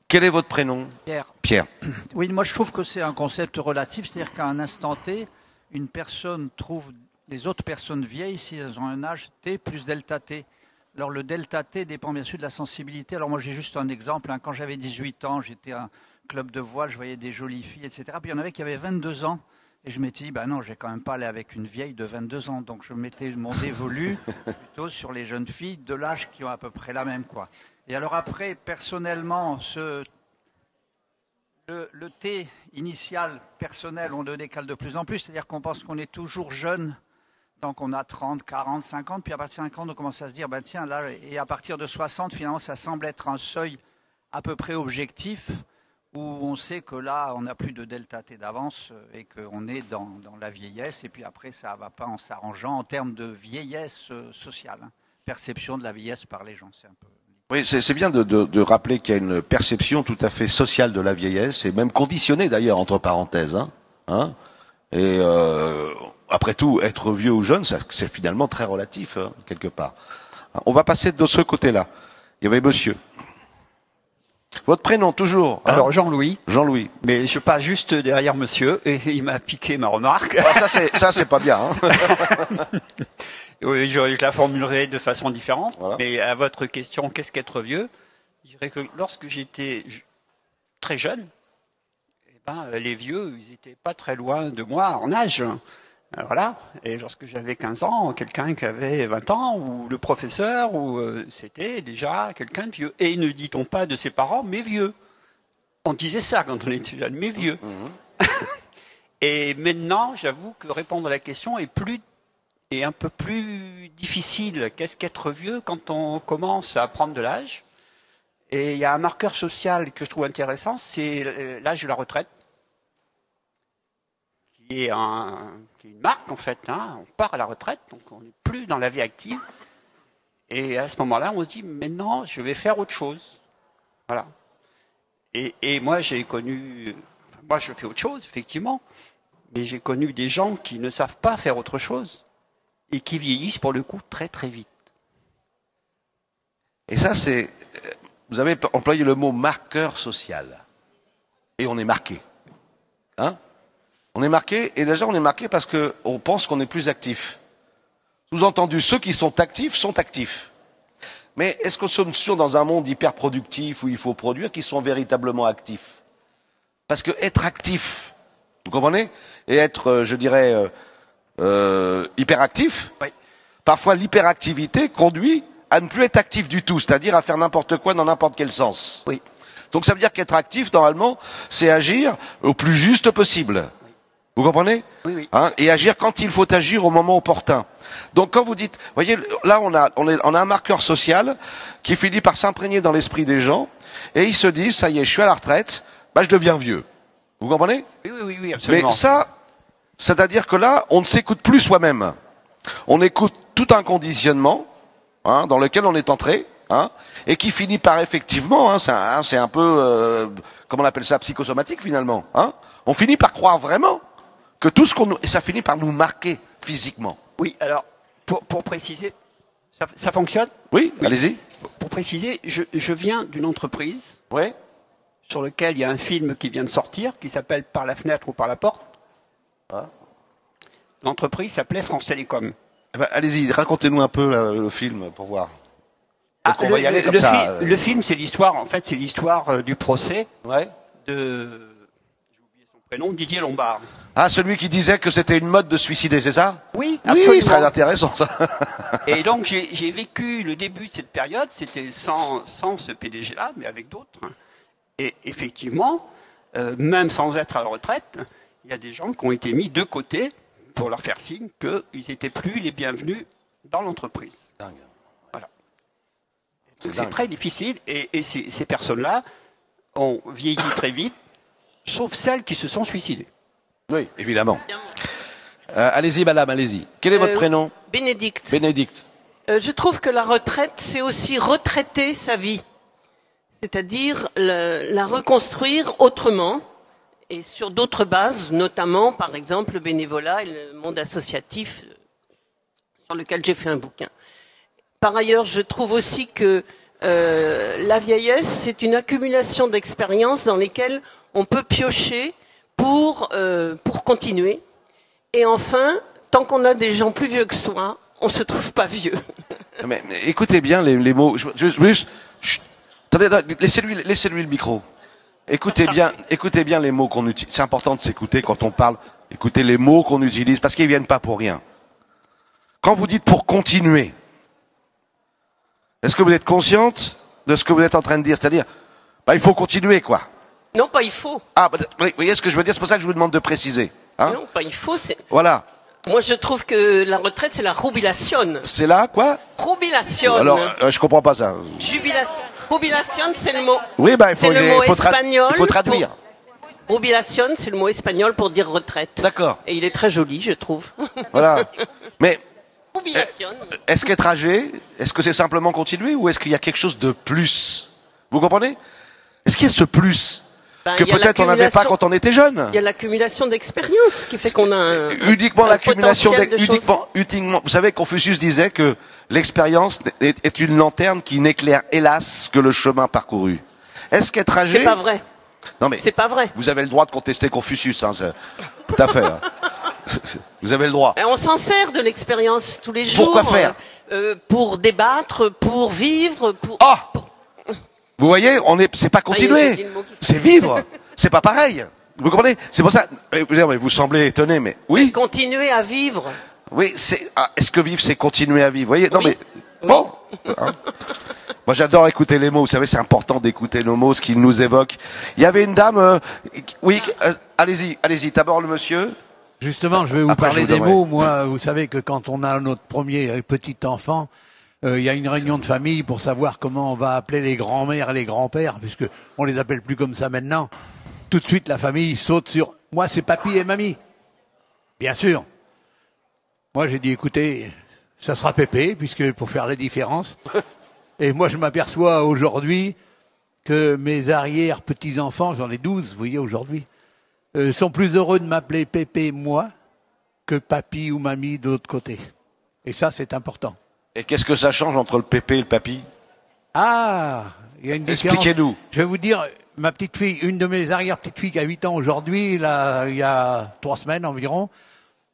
Quel est votre prénom? Pierre. Pierre. Oui, moi je trouve que c'est un concept relatif, c'est-à-dire qu'à un instant T, une personne trouve les autres personnes vieilles si elles ont un âge T plus delta T. Alors le delta T dépend bien sûr de la sensibilité. Alors moi j'ai juste un exemple. Hein. Quand j'avais 18 ans, j'étais à un club de voile, je voyais des jolies filles, etc. Puis il y en avait qui avaient 22 ans. Et je m'étais dit, ben non, je vais quand même pas aller avec une vieille de 22 ans. Donc je mettais mon dévolu plutôt sur les jeunes filles de l'âge qui ont à peu près la même, quoi. Et alors après, personnellement, le T initial personnel, on le décale de plus en plus. C'est-à-dire qu'on pense qu'on est toujours jeune tant qu'on a 30, 40, 50. Puis à partir de 50, on commence à se dire, ben tiens, là, et à partir de 60, finalement, ça semble être un seuil à peu près objectif où on sait que là, on n'a plus de delta T d'avance et qu'on est dans la vieillesse. Et puis après, ça ne va pas en s'arrangeant en termes de vieillesse sociale, hein. Perception de la vieillesse par les gens. C'est un peu... Oui, c'est bien de rappeler qu'il y a une perception tout à fait sociale de la vieillesse, et même conditionnée d'ailleurs, entre parenthèses. Hein. Et après tout, être vieux ou jeune, c'est finalement très relatif, hein, quelque part. On va passer de ce côté-là. Il y avait monsieur. Votre prénom, toujours, hein? Alors, Jean-Louis. Jean-Louis. Mais je passe juste derrière monsieur et il m'a piqué ma remarque. Ah, ça, c'est pas bien, hein. Oui, je la formulerai de façon différente. Voilà. Mais à votre question, qu'est-ce qu'être vieux? Je dirais que lorsque j'étais très jeune, eh ben, les vieux, ils étaient pas très loin de moi en âge. Voilà. Et lorsque j'avais 15 ans, quelqu'un qui avait 20 ans, ou le professeur, c'était déjà quelqu'un de vieux. Et ne dit-on pas de ses parents, mais vieux. On disait ça quand on était jeune, mais vieux. Et maintenant, j'avoue que répondre à la question est un peu plus difficile. Qu'est-ce qu'être vieux quand on commence à prendre de l'âge? Et il y a un marqueur social que je trouve intéressant, c'est l'âge de la retraite, qui est une marque en fait. Hein. On part à la retraite, donc on n'est plus dans la vie active. Et à ce moment-là, on se dit, maintenant, je vais faire autre chose. Voilà. Et moi, moi, je fais autre chose, effectivement, mais j'ai connu des gens qui ne savent pas faire autre chose et qui vieillissent, pour le coup, très, très vite. Et ça, vous avez employé le mot marqueur social. Et on est marqué. Hein? On est marqué, et déjà on est marqué parce qu'on pense qu'on est plus actif. Sous-entendu, ceux qui sont actifs sont actifs. Mais est-ce qu'on sommes sûrs dans un monde hyper productif où il faut produire qu'ils sont véritablement actifs? Parce que être actif, vous comprenez? Et être, je dirais, hyperactif, Oui. Parfois l'hyperactivité conduit à ne plus être actif du tout, c'est-à-dire à faire n'importe quoi dans n'importe quel sens. Oui. Donc ça veut dire qu'être actif, normalement, c'est agir au plus juste possible. Vous comprenez? Oui, oui. Hein, et agir quand il faut agir au moment opportun. Donc quand vous dites, voyez, là on a un marqueur social qui finit par s'imprégner dans l'esprit des gens, et ils se disent, ça y est, je suis à la retraite, je deviens vieux. Vous comprenez? Oui, absolument. Mais ça, c'est-à-dire que là, on ne s'écoute plus soi-même. On écoute tout un conditionnement, hein, dans lequel on est entré, hein, et qui finit par effectivement, hein, c'est un peu, comment on appelle ça, psychosomatique finalement. Hein, on finit par croire vraiment que tout ce qu'on nous... Et ça finit par nous marquer physiquement. Oui, alors, pour préciser, ça fonctionne? Oui, allez-y. Pour préciser, je viens d'une entreprise Oui. sur laquelle il y a un film qui vient de sortir, qui s'appelle Par la fenêtre ou par la porte. Ah. L'entreprise s'appelait France Télécom. Eh ben, allez-y, racontez-nous un peu le film pour voir. Donc on va y aller comme le ça. Le film, c'est l'histoire, en fait, c'est l'histoire du procès Ouais. de, j'ai oublié son prénom, Didier Lombard. Ah, celui qui disait que c'était une mode de suicider, c'est ça? Oui, Oui, absolument. très intéressant ça. Et donc j'ai vécu le début de cette période, c'était sans ce PDG-là, mais avec d'autres. Et effectivement, même sans être à la retraite, il y a des gens qui ont été mis de côté pour leur faire signe qu'ils n'étaient plus les bienvenus dans l'entreprise. Dingue. Voilà. C'est C'est dingue. très difficile et ces personnes-là ont vieilli très vite, sauf celles qui se sont suicidées. Oui, évidemment. Allez-y, madame, allez-y. Quel est votre prénom? Bénédicte. Bénédicte. Je trouve que la retraite, c'est aussi retraiter sa vie. C'est-à-dire la reconstruire autrement et sur d'autres bases, notamment, par exemple, le bénévolat et le monde associatif sur lequel j'ai fait un bouquin. Par ailleurs, je trouve aussi que la vieillesse, c'est une accumulation d'expériences dans lesquelles on peut piocher pour continuer. Et enfin, tant qu'on a des gens plus vieux que soi, on se trouve pas vieux. Mais écoutez bien les mots. Attendez, laissez-lui le micro. Écoutez bien les mots qu'on utilise. C'est important de s'écouter quand on parle. Écoutez les mots qu'on utilise parce qu'ils viennent pas pour rien. Quand vous dites pour continuer, est-ce que vous êtes consciente de ce que vous êtes en train de dire? C'est-à-dire, il faut continuer, quoi. Non, pas il faut. Ah, vous voyez ce que je veux dire? C'est pour ça que je vous demande de préciser. Hein? Non, pas il faut. Voilà. Moi, je trouve que la retraite, c'est la jubilación. C'est là, quoi? Jubilación. Alors, je comprends pas ça. Jubilación, c'est le mot. Oui, il faut, le mot espagnol. Il faut traduire. Jubilación, c'est le mot espagnol pour dire retraite. D'accord. Et il est très joli, je trouve. Voilà. Mais Jubilación. est-ce qu'être âgé, est-ce que c'est simplement continuer ou est-ce qu'il y a quelque chose de plus? Vous comprenez? Est-ce qu'il y a ce plus que il y a peut-être on n'avait pas quand on était jeune? Il y a l'accumulation d'expérience qui fait qu'on a uniquement l'accumulation uniquement. Vous savez, Confucius disait que l'expérience est une lanterne qui n'éclaire hélas que le chemin parcouru. Est-ce qu'être âgé? C'est pas vrai. Non mais c'est pas vrai. Vous avez le droit de contester Confucius, hein, tout à fait. Hein. Vous avez le droit. Et on s'en sert de l'expérience tous les jours. Pourquoi faire? Pour débattre, pour vivre, pour. Ah. Vous voyez, c'est pas continuer, c'est vivre. C'est pas pareil. Vous comprenez? C'est pour ça. Vous semblez étonné, mais oui. Continuer à vivre. Oui, est-ce que vivre, c'est continuer à vivre? Vous voyez? Non, oui. mais bon. Hein. Moi, j'adore écouter les mots. Vous savez, c'est important d'écouter nos mots, ce qu'ils nous évoquent. Il y avait une dame. Oui, allez-y. D'abord le monsieur. Justement, je vais vous parler des mots. Moi, vous savez que quand on a notre premier petit enfant, il y a une réunion de famille pour savoir comment on va appeler les grands-mères et les grands-pères, puisque on les appelle plus comme ça maintenant. Tout de suite, la famille saute sur « moi, c'est papy et mamie ». Bien sûr. Moi, j'ai dit « écoutez, ça sera Pépé, puisque pour faire la différence ». Et moi, je m'aperçois aujourd'hui que mes arrière-petits-enfants, j'en ai 12, vous voyez, aujourd'hui, sont plus heureux de m'appeler Pépé, moi, que papy ou mamie de l'autre côté. Et ça, c'est important. Et qu'est-ce que ça change entre le pépé et le papy? Ah, il y a une différence. Expliquez-nous. Je vais vous dire, ma petite fille, une de mes arrière-petites-filles qui a 8 ans aujourd'hui, là, il y a 3 semaines environ,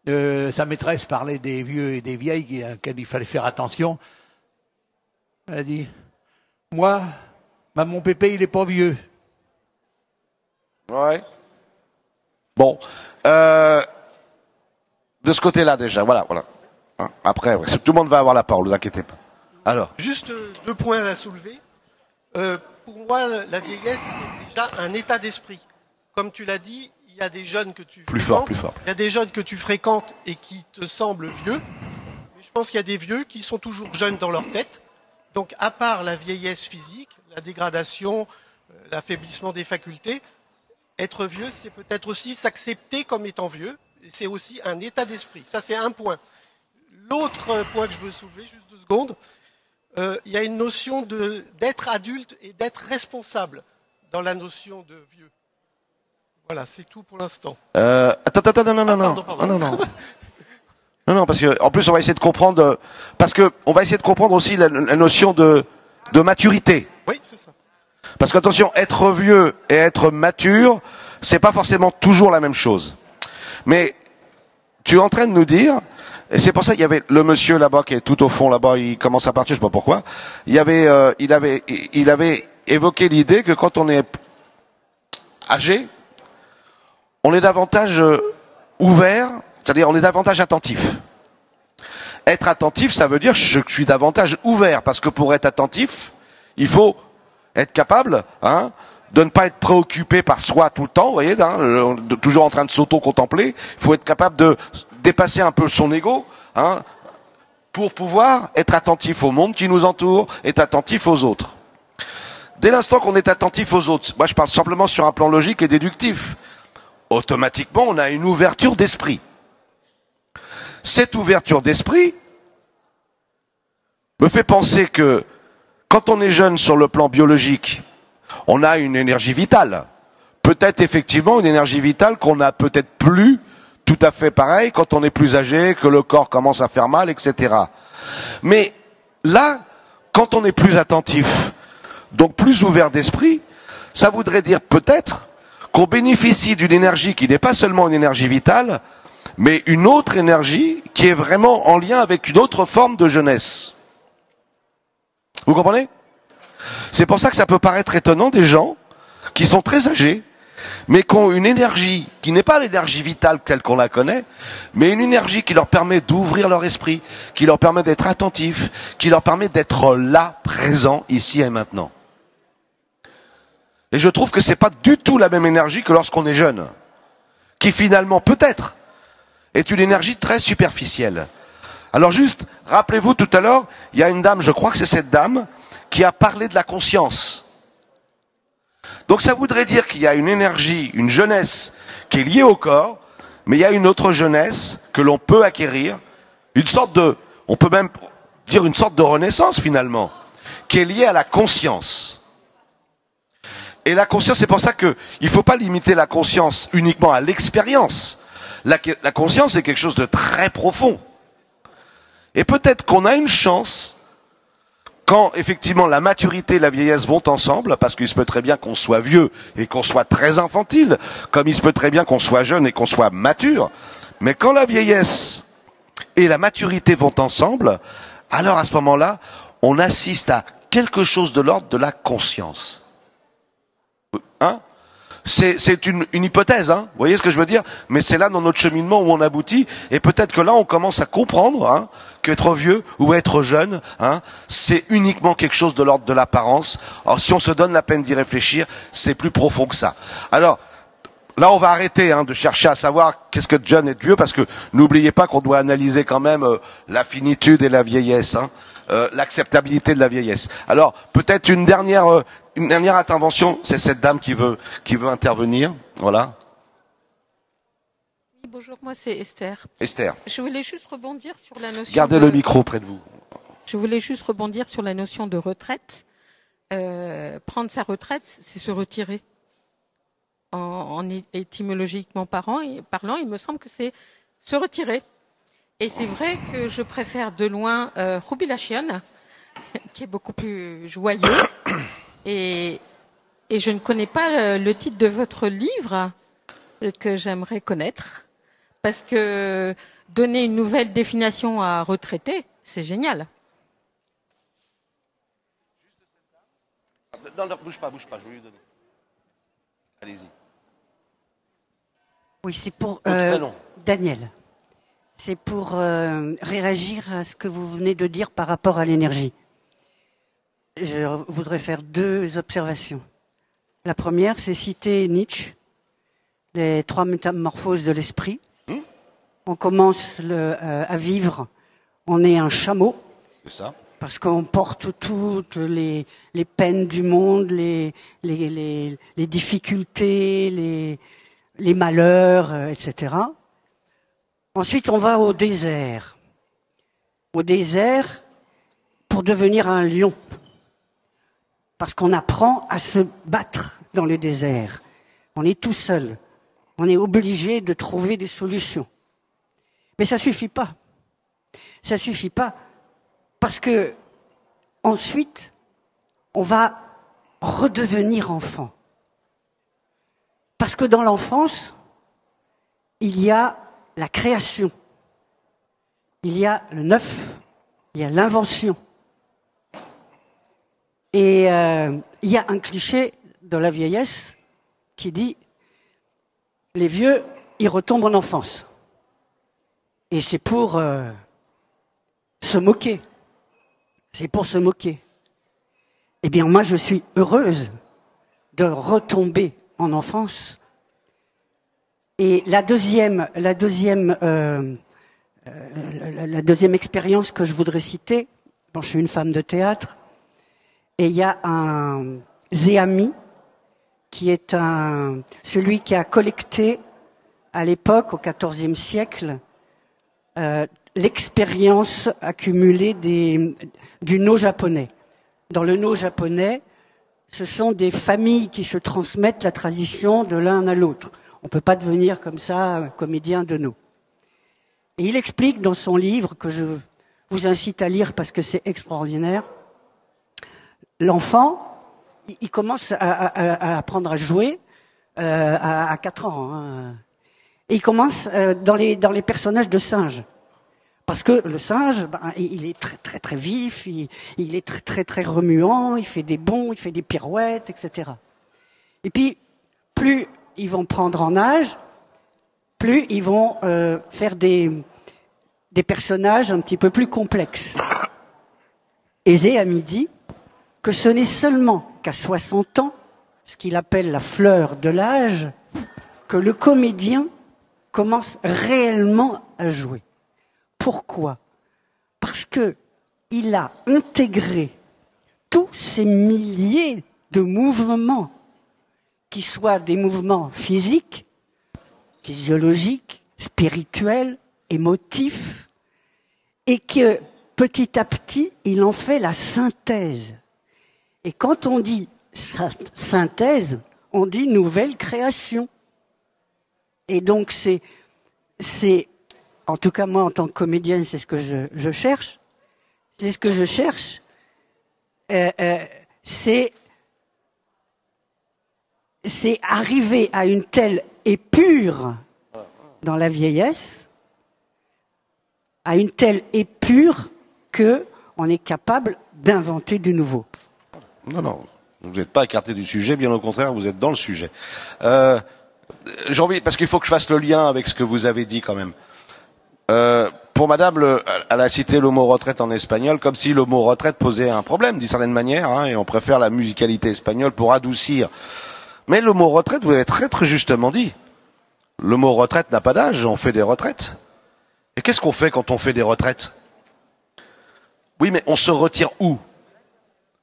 sa maîtresse parlait des vieux et des vieilles auxquels il fallait faire attention. Elle a dit, moi, mon pépé, il est pas vieux. Ouais. Bon. De ce côté-là, déjà, voilà. Après, tout le monde va avoir la parole, ne vous inquiétez pas. Alors. Juste 2 points à soulever. Pour moi, la vieillesse, c'est déjà un état d'esprit. Comme tu l'as dit, il y a des jeunes que tu fréquentes. Plus fort. Il y a des jeunes que tu fréquentes et qui te semblent vieux. Mais je pense qu'il y a des vieux qui sont toujours jeunes dans leur tête. Donc, à part la vieillesse physique, la dégradation, l'affaiblissement des facultés, être vieux, c'est peut-être aussi s'accepter comme étant vieux. Et c'est aussi un état d'esprit. Ça, c'est un point. L'autre point que je veux soulever, juste 2 secondes, il y a une notion d'être adulte et d'être responsable dans la notion de vieux. Voilà, c'est tout pour l'instant. Attends, non. Non, parce que en plus on va essayer de comprendre, parce que on va essayer de comprendre aussi la notion de maturité. Oui, c'est ça. Parce qu'attention, être vieux et être mature, c'est pas forcément toujours la même chose. Mais tu es en train de nous dire, et c'est pour ça qu'il y avait le monsieur là-bas qui est tout au fond là-bas, il commence à partir, je sais pas pourquoi. Il avait évoqué l'idée que quand on est âgé, on est davantage ouvert, c'est-à-dire on est davantage attentif. Être attentif, ça veut dire que je suis davantage ouvert, parce que pour être attentif, il faut être capable, de ne pas être préoccupé par soi tout le temps, vous voyez, toujours en train de s'auto-contempler. Il faut être capable de dépasser un peu son ego, pour pouvoir être attentif au monde qui nous entoure, être attentif aux autres. Dès l'instant qu'on est attentif aux autres, moi je parle simplement sur un plan logique et déductif, automatiquement on a une ouverture d'esprit. Cette ouverture d'esprit me fait penser que quand on est jeune sur le plan biologique, on a une énergie vitale. Peut-être effectivement une énergie vitale qu'on n'a peut-être plus tout à fait pareil quand on est plus âgé, que le corps commence à faire mal, etc. Mais là, quand on est plus attentif, donc plus ouvert d'esprit, ça voudrait dire peut-être qu'on bénéficie d'une énergie qui n'est pas seulement une énergie vitale, mais une autre énergie qui est vraiment en lien avec une autre forme de jeunesse. Vous comprenez? C'est pour ça que ça peut paraître étonnant des gens qui sont très âgés, mais qui ont une énergie qui n'est pas l'énergie vitale telle qu'on la connaît, mais une énergie qui leur permet d'ouvrir leur esprit, qui leur permet d'être attentifs, qui leur permet d'être là, présent, ici et maintenant. Et je trouve que c'est pas du tout la même énergie que lorsqu'on est jeune, qui finalement peut-être est une énergie très superficielle. Alors juste, rappelez-vous tout à l'heure, il y a une dame, je crois que c'est cette dame, qui a parlé de la conscience. Donc ça voudrait dire qu'il y a une énergie, une jeunesse qui est liée au corps, mais il y a une autre jeunesse que l'on peut acquérir, une sorte de, on peut même dire une sorte de renaissance finalement, qui est liée à la conscience. Et la conscience, c'est pour ça qu'il ne faut pas limiter la conscience uniquement à l'expérience. La conscience est quelque chose de très profond. Et peut-être qu'on a une chance, quand effectivement la maturité et la vieillesse vont ensemble, parce qu'il se peut très bien qu'on soit vieux et qu'on soit très infantile, comme il se peut très bien qu'on soit jeune et qu'on soit mature, mais quand la vieillesse et la maturité vont ensemble, alors à ce moment-là, on assiste à quelque chose de l'ordre de la conscience. C'est une hypothèse, vous voyez ce que je veux dire? Mais c'est là dans notre cheminement où on aboutit, et peut-être que là on commence à comprendre qu'être vieux ou être jeune, c'est uniquement quelque chose de l'ordre de l'apparence. Alors si on se donne la peine d'y réfléchir, c'est plus profond que ça. Alors là on va arrêter de chercher à savoir qu'est-ce que de jeune et de vieux, parce que n'oubliez pas qu'on doit analyser quand même la finitude et la vieillesse, l'acceptabilité de la vieillesse. Alors peut-être une dernière intervention, c'est cette dame qui veut intervenir. Voilà. Oui, bonjour, moi c'est Esther. Esther. Je voulais juste rebondir sur la notion. Gardez le micro près de vous. Je voulais juste rebondir sur la notion de retraite. Prendre sa retraite, c'est se retirer. Étymologiquement parlant, il me semble que c'est se retirer. Et c'est vrai que je préfère de loin Rubilachion, qui est beaucoup plus joyeux. Et je ne connais pas le titre de votre livre que j'aimerais connaître, parce que donner une nouvelle définition à retraité, c'est génial. Non, bouge pas, je vais lui donner. Allez-y. Oui, c'est pour Daniel. C'est pour réagir à ce que vous venez de dire par rapport à l'énergie. Je voudrais faire 2 observations. La première, c'est citer Nietzsche, les 3 métamorphoses de l'esprit. On commence à vivre, on est un chameau. C'est ça. Parce qu'on porte toutes les peines du monde, les difficultés, les malheurs, etc. Ensuite, on va au désert. Au désert pour devenir un lion. Parce qu'on apprend à se battre dans le désert. On est tout seul. On est obligé de trouver des solutions. Mais ça suffit pas. Ça suffit pas parce que ensuite, on va redevenir enfant. Parce que dans l'enfance, il y a la création, il y a le neuf, il y a l'invention. Et il y a un cliché de la vieillesse qui dit « les vieux, ils retombent en enfance ». Et c'est pour se moquer. C'est pour se moquer. Eh bien, moi, je suis heureuse de retomber en enfance. Et la deuxième expérience que je voudrais citer, bon, je suis une femme de théâtre, et il y a un Zéami, qui est celui qui a collecté à l'époque, au XIVe siècle, l'expérience accumulée du no japonais. Dans le no japonais, ce sont des familles qui se transmettent la tradition de l'un à l'autre. On ne peut pas devenir comme ça un comédien de no. Et il explique dans son livre, que je vous incite à lire parce que c'est extraordinaire, l'enfant, il commence à apprendre à jouer à 4 ans. Hein. Et il commence dans les personnages de singes. Parce que le singe, il est très très très vif, il est très très très remuant, il fait des bonds, il fait des pirouettes, etc. Et puis, plus ils vont prendre en âge, plus ils vont faire des personnages un petit peu plus complexes. Et Zéami dit que ce n'est seulement qu'à 60 ans, ce qu'il appelle la fleur de l'âge, que le comédien commence réellement à jouer. Pourquoi ? Parce que il a intégré tous ces milliers de mouvements, qui soient des mouvements physiques, physiologiques, spirituels, émotifs, et que petit à petit, il en fait la synthèse. Et quand on dit synthèse, on dit nouvelle création. Et donc c'est en tout cas moi en tant que comédienne, c'est ce que je cherche. C'est ce que je cherche. C'est arriver à une telle épure dans la vieillesse, à une telle épure que on est capable d'inventer du nouveau. Non, vous n'êtes pas écarté du sujet, bien au contraire, vous êtes dans le sujet. J'ai envie, parce qu'il faut que je fasse le lien avec ce que vous avez dit quand même. Pour madame, elle a cité le mot retraite en espagnol, comme si le mot retraite posait un problème, d'une certaine manière, hein, et on préfère la musicalité espagnole pour adoucir. Mais le mot retraite, vous l'avez très très justement dit. Le mot retraite n'a pas d'âge, on fait des retraites. Et qu'est-ce qu'on fait quand on fait des retraites ? Oui, mais on se retire où ?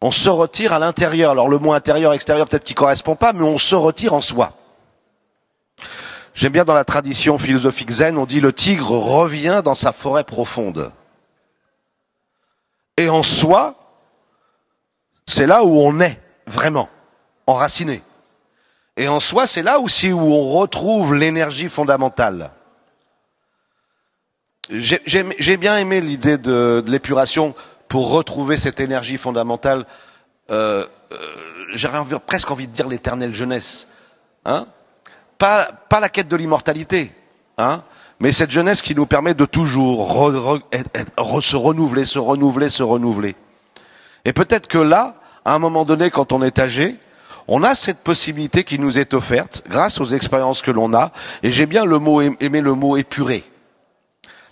On se retire à l'intérieur. Alors le mot intérieur, extérieur, peut-être qu'il correspond pas, mais on se retire en soi. J'aime bien dans la tradition philosophique zen, on dit le tigre revient dans sa forêt profonde. Et en soi, c'est là où on est, vraiment, enraciné. Et en soi, c'est là aussi où on retrouve l'énergie fondamentale. J'ai bien aimé l'idée de l'épuration pour retrouver cette énergie fondamentale. J'aurais presque envie de dire l'éternelle jeunesse. Hein ? Pas la quête de l'immortalité, hein, mais cette jeunesse qui nous permet de toujours se renouveler. Et peut-être que là, à un moment donné, quand on est âgé, on a cette possibilité qui nous est offerte grâce aux expériences que l'on a. Et j'ai bien aimé le mot épuré.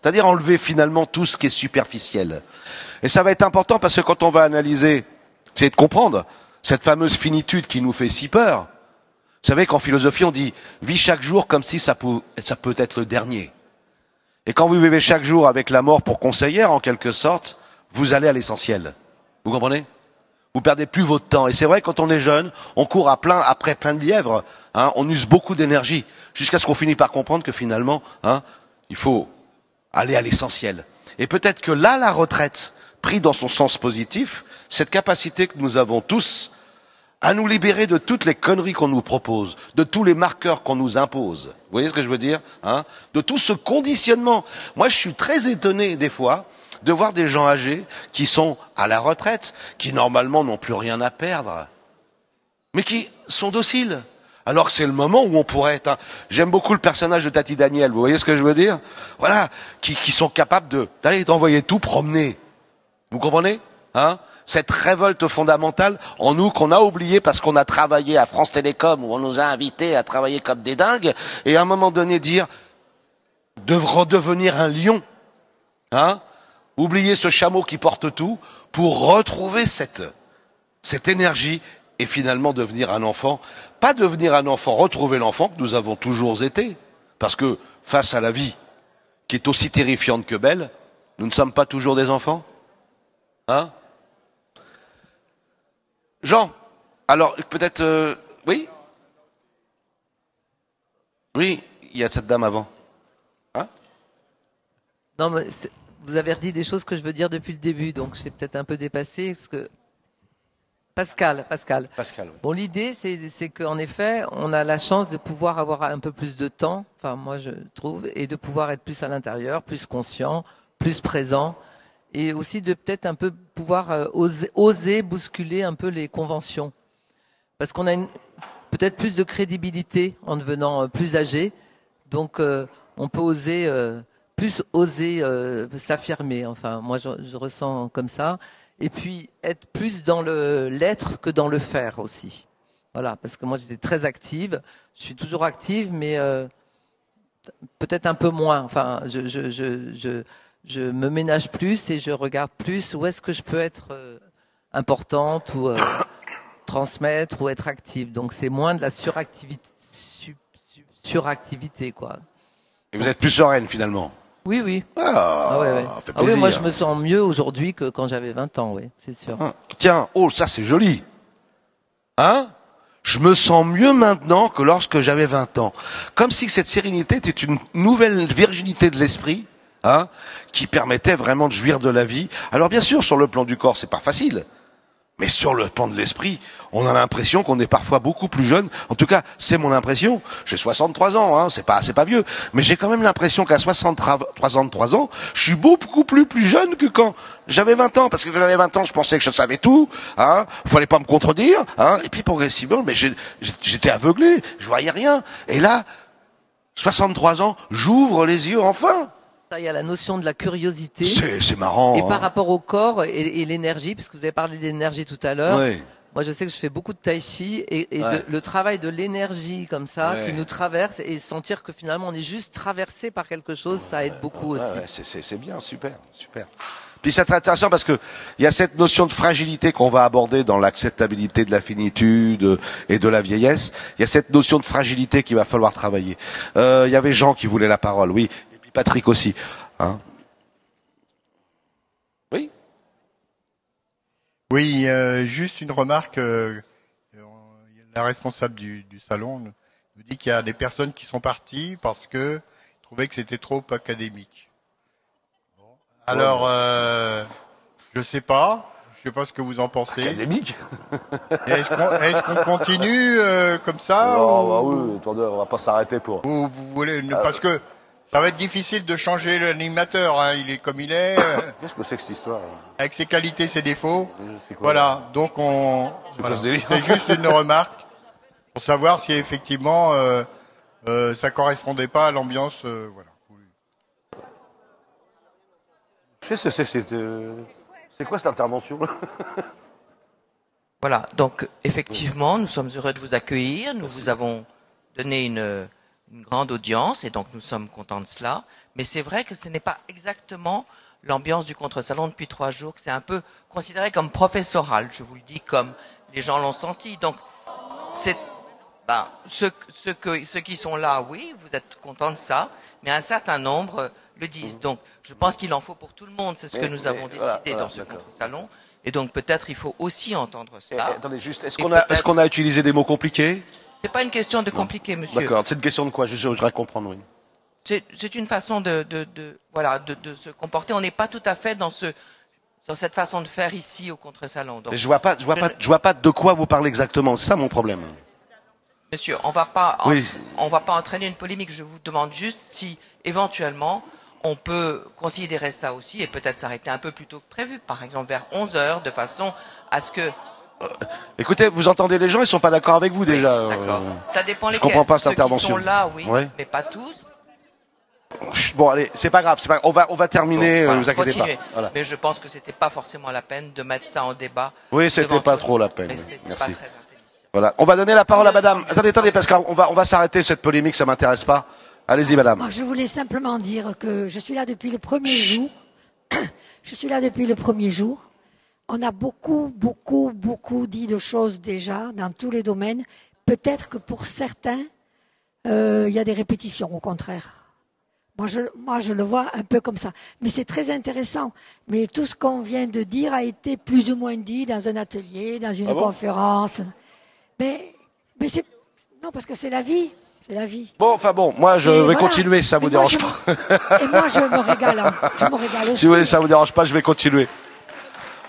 C'est-à-dire enlever finalement tout ce qui est superficiel. Et ça va être important parce que quand on va analyser, c'est de comprendre cette fameuse finitude qui nous fait si peur. Vous savez qu'en philosophie, on dit « vis chaque jour comme si ça peut être le dernier ». Et quand vous vivez chaque jour avec la mort pour conseillère, en quelque sorte, vous allez à l'essentiel. Vous comprenez ? Vous perdez plus votre temps. Et c'est vrai, quand on est jeune, on court après plein de lièvres, hein, on use beaucoup d'énergie, jusqu'à ce qu'on finisse par comprendre que finalement, hein, il faut aller à l'essentiel. Et peut-être que là, la retraite, prise dans son sens positif, cette capacité que nous avons tous à nous libérer de toutes les conneries qu'on nous propose, de tous les marqueurs qu'on nous impose. Vous voyez ce que je veux dire, hein? De tout ce conditionnement. Moi, je suis très étonné des fois de voir des gens âgés qui sont à la retraite, qui normalement n'ont plus rien à perdre, mais qui sont dociles. Alors que c'est le moment où on pourrait être... J'aime beaucoup le personnage de Tati Daniel, vous voyez ce que je veux dire? Voilà, qui sont capables d'aller d'envoyer tout promener. Vous comprenez, hein? Cette révolte fondamentale en nous qu'on a oublié parce qu'on a travaillé à France Télécom où on nous a invités à travailler comme des dingues et à un moment donné dire de redevenir un lion, hein? Oublier ce chameau qui porte tout pour retrouver cette énergie et finalement devenir un enfant. Pas devenir un enfant, retrouver l'enfant que nous avons toujours été. Parce que face à la vie qui est aussi terrifiante que belle, nous ne sommes pas toujours des enfants, hein? Jean, alors peut-être... oui? Oui, il y a cette dame avant. Hein? Non, mais vous avez redit des choses que je veux dire depuis le début, donc j'ai peut-être un peu dépassé. Parce que... Pascal. Oui. Bon, l'idée, c'est qu'en effet, on a la chance de pouvoir avoir un peu plus de temps, enfin moi je trouve, et de pouvoir être plus à l'intérieur, plus conscient, plus présent. Et aussi de peut-être un peu pouvoir oser bousculer un peu les conventions. Parce qu'on a peut-être plus de crédibilité en devenant plus âgé. Donc on peut plus oser s'affirmer. Enfin, moi je ressens comme ça. Et puis être plus dans l'être que dans le faire aussi. Voilà, parce que moi j'étais très active. Je suis toujours active, mais peut-être un peu moins. Enfin, je me ménage plus et je regarde plus où est-ce que je peux être importante ou transmettre ou être active. Donc c'est moins de la suractivité quoi. Et vous êtes plus sereine finalement? Oui. Ah, ouais. Fait plaisir. Oui, moi je me sens mieux aujourd'hui que quand j'avais 20 ans, oui, c'est sûr. Tiens, ça c'est joli. Hein? Je me sens mieux maintenant que lorsque j'avais 20 ans. Comme si cette sérénité était une nouvelle virginité de l'esprit, hein, qui permettait vraiment de jouir de la vie. Alors bien sûr, sur le plan du corps, c'est pas facile. Mais sur le plan de l'esprit, on a l'impression qu'on est parfois beaucoup plus jeune. En tout cas, c'est mon impression. J'ai 63 ans, hein, c'est pas vieux. Mais j'ai quand même l'impression qu'à 63 ans, je suis beaucoup plus jeune que quand j'avais 20 ans. Parce que quand j'avais 20 ans, je pensais que je savais tout, hein. Fallait pas me contredire, hein. Et puis progressivement, mais j'étais aveuglé, je voyais rien. Et là, 63 ans, j'ouvre les yeux enfin. Ça, il y a la notion de la curiosité. C'est marrant. Et par rapport au corps et l'énergie, puisque vous avez parlé d'énergie tout à l'heure. Oui. Moi, je sais que je fais beaucoup de tai chi et le travail de l'énergie comme ça, qui nous traverse et sentir que finalement on est juste traversé par quelque chose, ça aide beaucoup aussi. C'est bien, super. Puis c'est intéressant parce que il y a cette notion de fragilité qu'on va aborder dans l'acceptabilité de la finitude et de la vieillesse. Il y a cette notion de fragilité qu'il va falloir travailler. Il y avait Jean qui voulait la parole, oui. Patrick aussi. Hein? Oui. Oui, juste une remarque. La responsable du salon nous dit qu'il y a des personnes qui sont parties parce que trouvaient que c'était trop académique. Bon. Alors, je sais pas ce que vous en pensez. Académique. Est-ce qu'on continue comme ça? Non, oui, attendez, on va pas s'arrêter pour. Ou vous voulez parce que ça va être difficile de changer l'animateur, hein. Il est comme il est. Qu'est-ce que c'est que cette histoire? Avec ses qualités, ses défauts. C'est quoi, voilà. Donc c'est juste une remarque pour savoir si effectivement ça correspondait pas à l'ambiance. Voilà. C'est quoi cette intervention? Voilà. Donc effectivement, nous sommes heureux de vous accueillir. Nous vous avons donné une grande audience et donc nous sommes contents de cela. Mais c'est vrai que ce n'est pas exactement l'ambiance du contre-salon depuis 3 jours, que c'est un peu considéré comme professoral, je vous le dis comme les gens l'ont senti. Donc, ceux qui sont là, oui, vous êtes contents de ça, mais un certain nombre le disent. Donc, je pense qu'il en faut pour tout le monde, c'est ce que nous avons décidé dans ce contre-salon. Et donc, peut-être il faut aussi entendre cela. Attendez, juste, est-ce qu'on a utilisé des mots compliqués? C'est pas une question de compliqué, monsieur. D'accord, c'est une question de quoi? Je voudrais comprendre, oui. C'est une façon de se comporter. On n'est pas tout à fait dans ce sur cette façon de faire ici au contre-salon. Donc, je vois pas de quoi vous parlez exactement. C'est ça mon problème. Monsieur, on va pas entraîner une polémique. Je vous demande juste si, éventuellement, on peut considérer ça aussi et peut-être s'arrêter un peu plus tôt que prévu, par exemple vers 11 heures, de façon à ce que... Écoutez, vous entendez les gens, ils sont pas d'accord avec vous déjà. D'accord. Ça dépend lesquels. Je comprends pas cette Ceux intervention. qui sont là, oui, ouais. mais pas tous. Bon, allez, c'est pas grave. On va terminer. Bon, voilà, vous inquiétez continuez. pas. Voilà. Mais je pense que c'était pas forcément la peine de mettre ça en débat. Oui, c'était pas trop la peine. Merci. Merci. Voilà. On va donner la parole à Madame. Attendez, parce qu'on va s'arrêter cette polémique, ça m'intéresse pas. Allez-y, Madame. Moi, je voulais simplement dire que je suis là depuis le premier jour. Je suis là depuis le premier jour. On a beaucoup dit de choses déjà dans tous les domaines. Peut-être que pour certains, il y a des répétitions, au contraire. Moi, je le vois un peu comme ça. Mais c'est très intéressant. Mais tout ce qu'on vient de dire a été plus ou moins dit dans un atelier, dans une conférence. Mais c'est... Non, parce que c'est la vie. C'est la vie. Bon, enfin bon, moi je vais continuer si ça vous dérange pas. Et moi je me régale. Je me régale aussi. Si vous voulez, ça vous dérange pas, je vais continuer.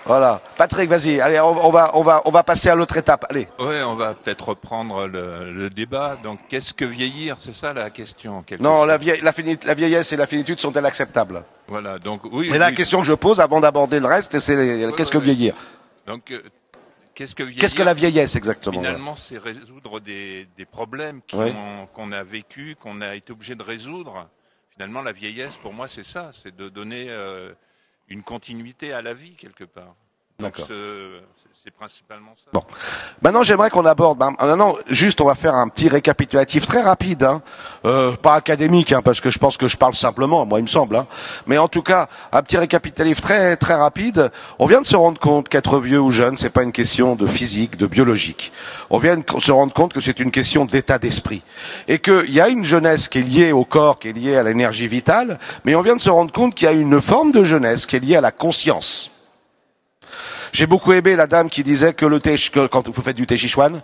Voilà. Patrick, vas-y. Allez, on va passer à l'autre étape. Allez. Ouais, on va peut-être reprendre le débat. Donc, qu'est-ce que vieillir? C'est ça la question. Non, la vieillesse et la finitude sont-elles acceptables? Voilà. Donc, oui. Mais la question que je pose avant d'aborder le reste, c'est qu'est-ce que vieillir? Donc, qu'est-ce que vieillir? Qu'est-ce que la vieillesse exactement? Finalement, c'est résoudre des problèmes qu'on a vécu, qu'on a été obligé de résoudre. Finalement, la vieillesse, pour moi, c'est ça. C'est de donner une continuité à la vie, quelque part. Donc, c'est principalement ça. Bon. Maintenant, j'aimerais qu'on aborde... Maintenant, juste, on va faire un petit récapitulatif très rapide. Pas académique, parce que je pense que je parle simplement, moi, il me semble. Mais en tout cas, un petit récapitulatif très, très rapide. On vient de se rendre compte qu'être vieux ou jeune, c'est pas une question de physique, de biologique. On vient de se rendre compte que c'est une question d'état d'esprit. Et qu'il y a une jeunesse qui est liée au corps, qui est liée à l'énergie vitale, mais on vient de se rendre compte qu'il y a une forme de jeunesse qui est liée à la conscience. J'ai beaucoup aimé la dame qui disait que quand vous faites du Taichichuan,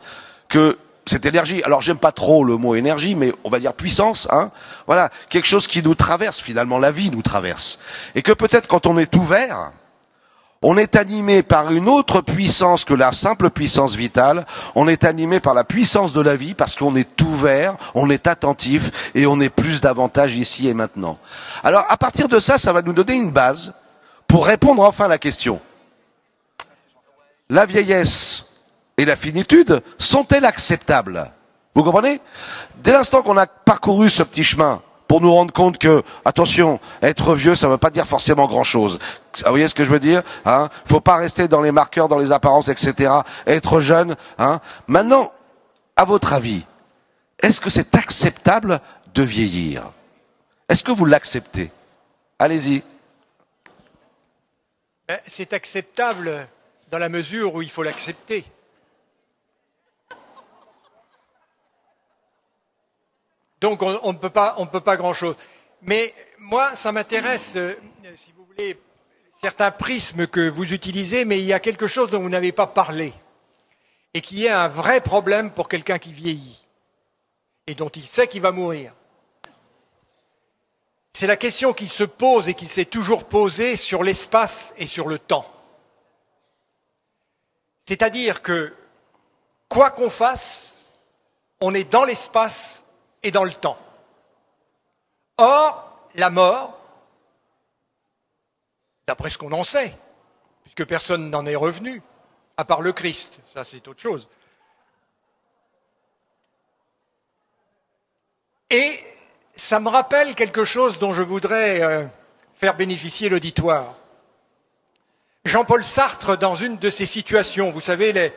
que cette énergie, alors j'aime pas trop le mot énergie, mais on va dire puissance, voilà, quelque chose qui nous traverse, finalement, la vie nous traverse. Et que peut-être quand on est ouvert, on est animé par une autre puissance que la simple puissance vitale, on est animé par la puissance de la vie parce qu'on est ouvert, on est attentif et on est plus davantage ici et maintenant. Alors à partir de ça, ça va nous donner une base pour répondre enfin à la question. La vieillesse et la finitude sont-elles acceptables? Vous comprenez? Dès l'instant qu'on a parcouru ce petit chemin pour nous rendre compte que, attention, être vieux, ça ne veut pas dire forcément grand-chose. Vous voyez ce que je veux dire? Faut pas rester dans les marqueurs, dans les apparences, etc. Être jeune. Maintenant, à votre avis, est-ce que c'est acceptable de vieillir? Est-ce que vous l'acceptez? Allez-y. C'est acceptable dans la mesure où il faut l'accepter. Donc on ne peut pas grand-chose. Mais moi, ça m'intéresse, si vous voulez, certains prismes que vous utilisez, mais il y a quelque chose dont vous n'avez pas parlé, et qui est un vrai problème pour quelqu'un qui vieillit, et dont il sait qu'il va mourir. C'est la question qui se pose et qui s'est toujours posée sur l'espace et sur le temps. C'est-à-dire que, quoi qu'on fasse, on est dans l'espace et dans le temps. Or, la mort, d'après ce qu'on en sait, puisque personne n'en est revenu, à part le Christ, ça c'est autre chose. Et ça me rappelle quelque chose dont je voudrais faire bénéficier l'auditoire. Jean-Paul Sartre, dans une de ses situations, vous savez,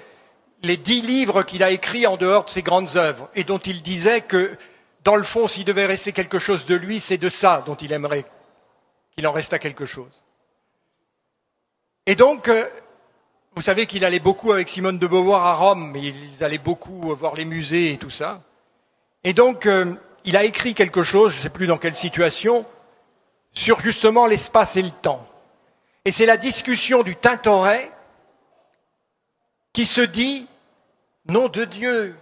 les 10 livres qu'il a écrits en dehors de ses grandes œuvres, et dont il disait que, dans le fond, s'il devait rester quelque chose de lui, c'est de ça dont il aimerait qu'il en restât quelque chose. Et donc, vous savez qu'il allait beaucoup avec Simone de Beauvoir à Rome, mais ils allaient beaucoup voir les musées et tout ça. Et donc, il a écrit quelque chose, je ne sais plus dans quelle situation, sur justement l'espace et le temps. Et c'est la discussion du Tintoret qui se dit « Nom de Dieu,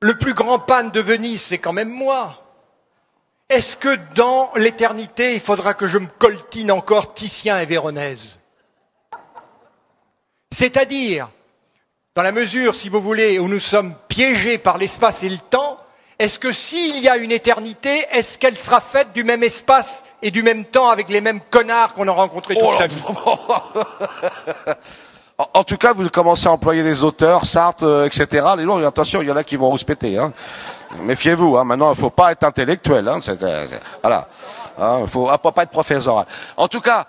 le plus grand pâne de Venise, c'est quand même moi. Est-ce que dans l'éternité, il faudra que je me coltine encore Titien et Véronèse ?» C'est-à-dire, dans la mesure, si vous voulez, où nous sommes piégés par l'espace et le temps, est-ce que s'il y a une éternité, est-ce qu'elle sera faite du même espace et du même temps avec les mêmes connards qu'on a rencontrés toute sa vie? En tout cas, vous commencez à employer des auteurs, Sartre, etc. Les lourds, attention, il y en a qui vont rouspéter. Hein. Méfiez-vous. Hein. Maintenant, il faut pas être intellectuel. Hein. Voilà. Il faut pas être professeur. En tout cas,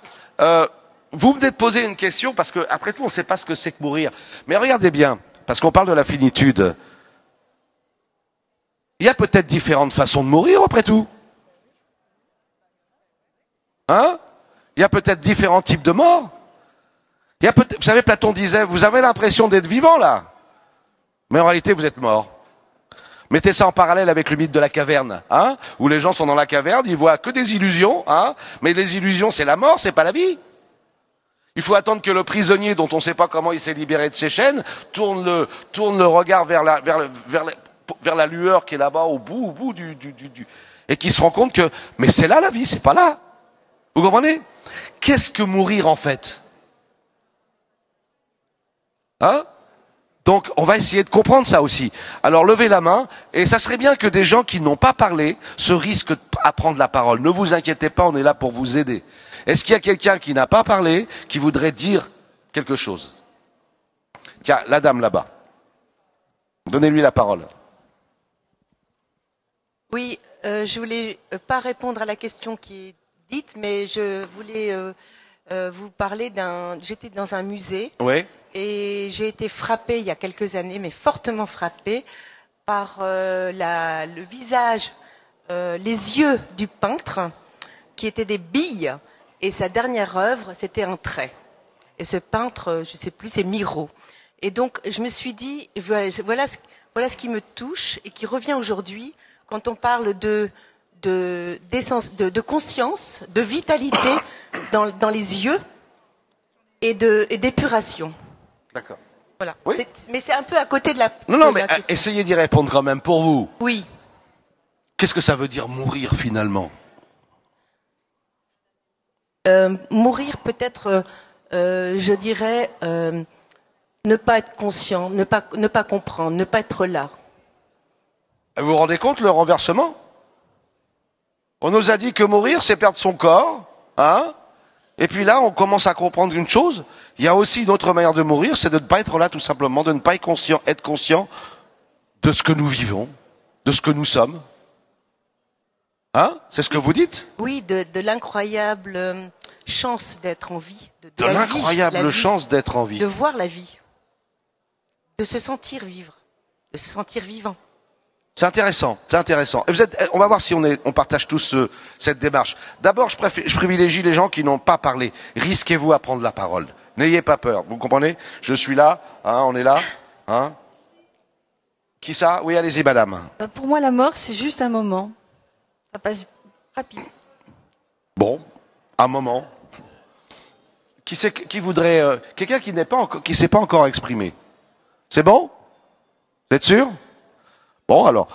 vous venez de poser une question parce que, après tout, on ne sait pas ce que c'est que mourir. Mais regardez bien, parce qu'on parle de la finitude. Il y a peut-être différentes façons de mourir, après tout. Hein? Il y a peut-être différents types de morts. Il y a vous savez, Platon disait, vous avez l'impression d'être vivant, là. Mais en réalité, vous êtes mort. Mettez ça en parallèle avec le mythe de la caverne, hein? Où les gens sont dans la caverne, ils voient que des illusions, hein? Mais les illusions, c'est la mort, c'est pas la vie. Il faut attendre que le prisonnier, dont on ne sait pas comment il s'est libéré de ses chaînes, tourne le regard vers la lueur qui est là-bas au bout et qui se rend compte que, mais c'est là la vie, c'est pas là. Vous comprenez? Qu'est-ce que mourir en fait? Hein? Donc, on va essayer de comprendre ça aussi. Alors, levez la main, et ça serait bien que des gens qui n'ont pas parlé se risquent à prendre la parole. Ne vous inquiétez pas, on est là pour vous aider. Est-ce qu'il y a quelqu'un qui n'a pas parlé, qui voudrait dire quelque chose? Tiens, la dame là-bas. Donnez-lui la parole. Oui, je voulais pas répondre à la question qui est dite, mais je voulais vous parler j'étais dans un musée. Oui. Et j'ai été frappée il y a quelques années, mais fortement frappée, par le visage, les yeux du peintre, qui étaient des billes, et sa dernière œuvre, c'était un trait. Et ce peintre, je ne sais plus, c'est Miro. Et donc, je me suis dit, voilà ce qui me touche et qui revient aujourd'hui, quand on parle de conscience, de vitalité dans les yeux et d'épuration. D'accord. Voilà. Oui. Mais c'est un peu à côté de la. Non, mais essayez d'y répondre quand même pour vous. Oui. Qu'est-ce que ça veut dire mourir finalement? Mourir peut-être, je dirais, ne pas être conscient, ne pas comprendre, ne pas être là. Vous vous rendez compte le renversement? On nous a dit que mourir, c'est perdre son corps, hein? Et puis là, on commence à comprendre une chose. Il y a aussi une autre manière de mourir, c'est de ne pas être là tout simplement, de ne pas être conscient de ce que nous vivons, de ce que nous sommes. Hein? C'est ce que vous dites? Oui, de l'incroyable chance d'être en vie. De l'incroyable chance d'être en vie. De voir la vie. De se sentir vivre. De se sentir vivant. C'est intéressant, c'est intéressant. Et on va voir si on partage tous cette démarche. D'abord, je privilégie les gens qui n'ont pas parlé. Risquez-vous à prendre la parole. N'ayez pas peur. Vous comprenez? Je suis là, hein, on est là, hein. Qui ça? Oui, allez-y, madame. Pour moi, la mort, c'est juste un moment. Ça passe rapide. Bon, un moment. Qui voudrait quelqu'un qui s'est pas encore exprimé? C'est bon? Vous êtes sûr? Bon, alors,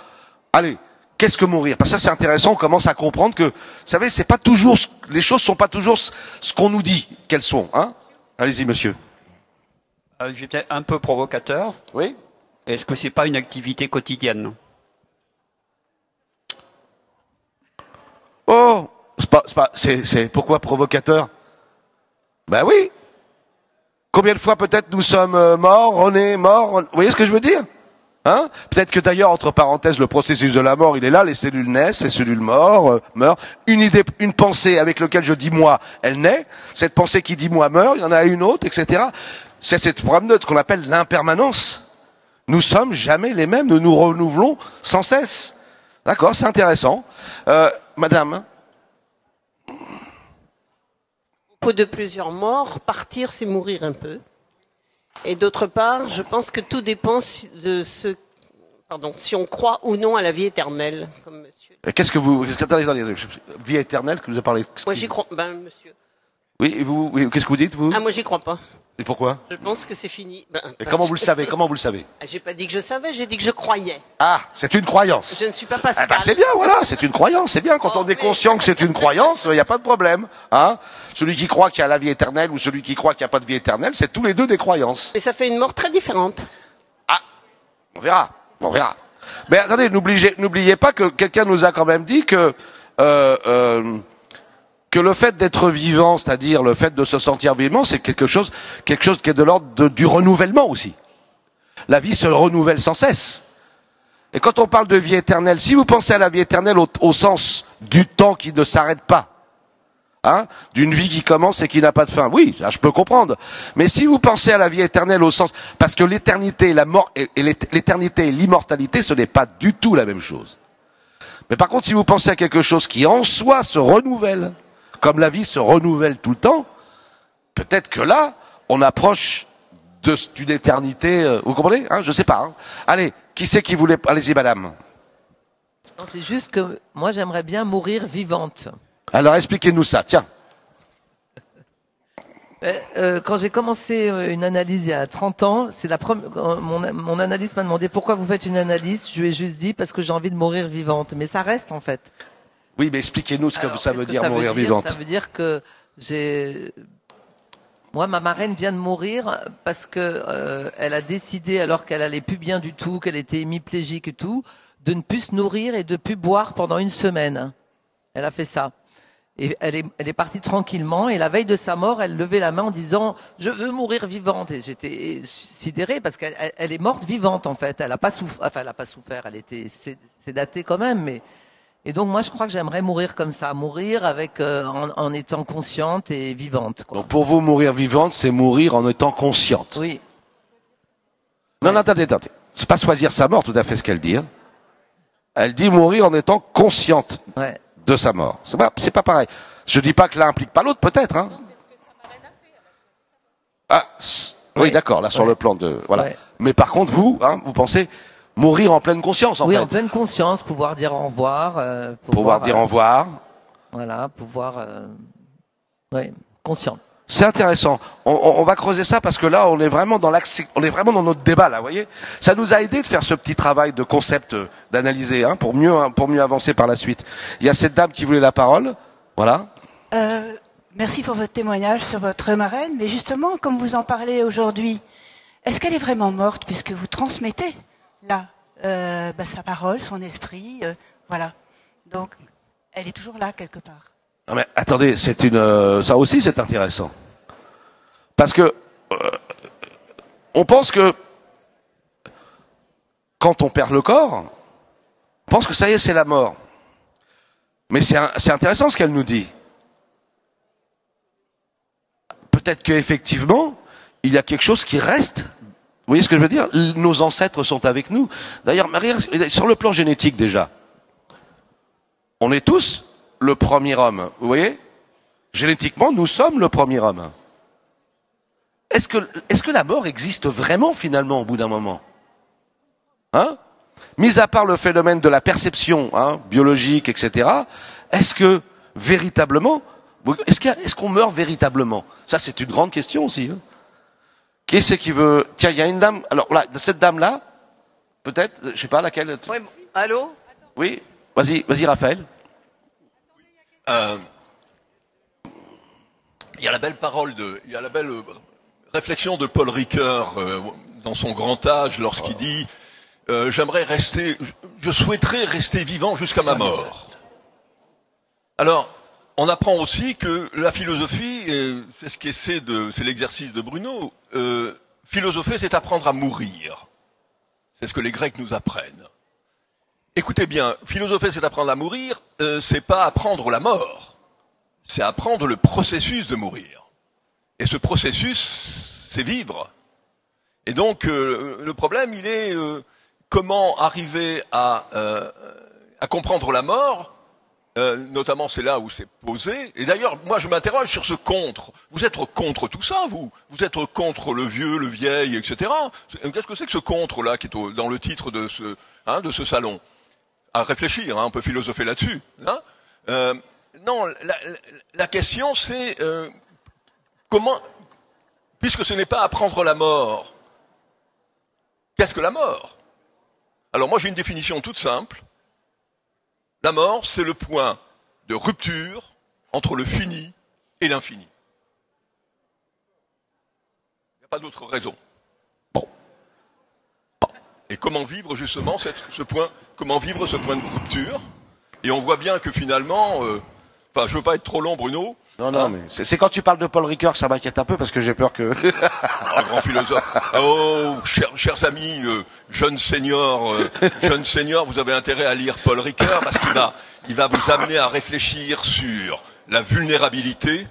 allez, qu'est-ce que mourir? Parce que ça, c'est intéressant, on commence à comprendre que, vous savez, c'est pas toujours, les choses sont pas toujours ce qu'on nous dit qu'elles sont, hein? Allez-y, monsieur. J'étais un peu provocateur. Oui. Est-ce que c'est pas une activité quotidienne? Oh, c'est pourquoi provocateur? Ben oui. Combien de fois peut-être nous sommes morts, on est morts, vous voyez ce que je veux dire? Hein? Peut-être que d'ailleurs, entre parenthèses, le processus de la mort, il est là, les cellules naissent, les cellules meurent. Une idée, une pensée avec laquelle je dis moi, elle naît. Cette pensée qui dit moi meurt, il y en a une autre, etc. C'est cette problème de ce qu'on appelle l'impermanence. Nous sommes jamais les mêmes, nous nous renouvelons sans cesse. D'accord, c'est intéressant. Madame? À propos de plusieurs morts, partir, c'est mourir un peu. Et d'autre part, je pense que tout dépend de si on croit ou non à la vie éternelle, comme monsieur. Qu'est-ce que attendez, vie éternelle que vous avez parlé? Moi, j'y crois, monsieur. Oui, et vous, oui, qu'est-ce que vous dites, vous? Ah, moi, j'y crois pas. Et pourquoi? Je pense que c'est fini. Et comment vous le savez? Comment vous le savez? J'ai pas dit que je savais, j'ai dit que je croyais. Ah, c'est une croyance. Je ne suis pas Pascal. Eh ben, c'est bien, voilà, c'est une croyance, c'est bien. Quand on est conscient que c'est une croyance, il n'y a pas de problème. Hein, celui qui croit qu'il y a la vie éternelle ou celui qui croit qu'il n'y a pas de vie éternelle, c'est tous les deux des croyances. Mais ça fait une mort très différente. On verra, on verra. Mais attendez, n'oubliez pas que quelqu'un nous a quand même dit que le fait d'être vivant, c'est-à-dire le fait de se sentir vivant, c'est quelque chose qui est de l'ordre du renouvellement aussi. La vie se renouvelle sans cesse. Et quand on parle de vie éternelle, si vous pensez à la vie éternelle au sens du temps qui ne s'arrête pas, hein, d'une vie qui commence et qui n'a pas de fin, oui, là, je peux comprendre. Mais si vous pensez à la vie éternelle au sens, parce que l'éternité, la mort et l'éternité et l'immortalité, ce n'est pas du tout la même chose. Mais par contre, si vous pensez à quelque chose qui en soi se renouvelle, comme la vie se renouvelle tout le temps, peut-être que là, on approche d'une éternité, vous comprenez, hein, je sais pas. Hein. Allez, qui c'est qui voulait... Allez-y, madame. Non, c'est juste que moi, j'aimerais bien mourir vivante. Alors, expliquez-nous ça, tiens. Quand j'ai commencé une analyse il y a 30 ans, c'est la première. Mon analyste m'a demandé pourquoi vous faites une analyse. Je lui ai juste dit parce que j'ai envie de mourir vivante. Mais ça reste en fait. Oui, mais expliquez-nous ce que ça veut dire mourir vivante. Ça veut dire que moi, ma marraine vient de mourir parce que elle a décidé, alors qu'elle allait plus bien du tout, qu'elle était hémiplégique et tout, de ne plus se nourrir et de plus boire pendant une semaine. Elle a fait ça. Et elle est partie tranquillement. Et la veille de sa mort, elle levait la main en disant « Je veux mourir vivante ». Et j'étais sidéré parce qu'elle est morte vivante en fait. Elle a pas souffert. Enfin, elle a pas souffert. Elle était sédatée quand même. Mais et donc moi, je crois que j'aimerais mourir comme ça, mourir avec en étant consciente et vivante. Quoi. Donc pour vous, mourir vivante, c'est mourir en étant consciente. Oui. Non, attendez. C'est pas choisir sa mort, tout à fait ce qu'elle dit. Hein. Elle dit mourir en étant consciente. Ouais. De sa mort. C'est pas pareil. Je dis pas que l'un implique pas l'autre, peut-être. Hein. Ah, oui, d'accord. Là, sur le plan de voilà. Ouais. Mais par contre, vous, hein, vous pensez mourir en pleine conscience, en fait. Oui, en pleine conscience, pouvoir dire au revoir. Pouvoir dire au revoir. Voilà, pouvoir. Oui, conscient. C'est intéressant. On va creuser ça parce que là, on est vraiment dans notre débat là, vous voyez. Ça nous a aidé de faire ce petit travail de concept, d'analyser, hein, pour mieux avancer par la suite. Il y a cette dame qui voulait la parole, voilà. Merci pour votre témoignage sur votre marraine, mais justement, comme vous en parlez aujourd'hui, est-ce qu'elle est vraiment morte puisque vous transmettez là sa parole, son esprit, voilà. Donc, elle est toujours là quelque part. Non mais attendez, ça aussi c'est intéressant. Parce que on pense que quand on perd le corps, on pense que ça y est, c'est la mort. Mais c'est intéressant ce qu'elle nous dit. Peut-être qu'effectivement, il y a quelque chose qui reste. Vous voyez ce que je veux dire? Nos ancêtres sont avec nous. D'ailleurs, Marie, sur le plan génétique déjà, on est tous le premier homme, vous voyez? Génétiquement, nous sommes le premier homme. Est-ce que la mort existe vraiment finalement au bout d'un moment? Hein? Mis à part le phénomène de la perception, hein, biologique, etc., est-ce que véritablement, est-ce qu'on meurt véritablement? Ça, c'est une grande question aussi. Hein. Qui c'est qui veut? Tiens, il y a une dame. Alors là, cette dame-là, peut-être, je sais pas laquelle. Oui, allô? Oui, vas-y, Raphaël. Il y a la belle réflexion de Paul Ricoeur dans son grand âge lorsqu'il dit je souhaiterais rester vivant jusqu'à ma mort. Alors, on apprend aussi que la philosophie, c'est l'exercice de Bruno, philosopher c'est apprendre à mourir. C'est ce que les Grecs nous apprennent. Écoutez bien, philosopher c'est apprendre à mourir, c'est pas apprendre la mort, c'est apprendre le processus de mourir. Et ce processus, c'est vivre. Et donc le problème, il est comment arriver à comprendre la mort. Notamment, c'est là où c'est posé. Et d'ailleurs, moi, je m'interroge sur ce contre. Vous êtes contre tout ça, vous êtes contre le vieux, le vieil, etc. Qu'est-ce que c'est que ce contre-là qui est dans le titre de ce salon? À réfléchir, hein, on peut philosopher là-dessus. Hein. Non, la question c'est comment, puisque ce n'est pas apprendre la mort, qu'est-ce que la mort? Alors moi j'ai une définition toute simple. La mort, c'est le point de rupture entre le fini et l'infini. Il n'y a pas d'autre raison. Bon. Et comment vivre justement ce point de rupture? Et on voit bien que finalement, enfin je veux pas être trop long Bruno. Non, mais c'est quand tu parles de Paul Ricoeur que ça m'inquiète un peu parce que j'ai peur que... Un grand philosophe. Oh, chers amis, jeunes seniors, vous avez intérêt à lire Paul Ricoeur parce qu'il va vous amener à réfléchir sur la vulnérabilité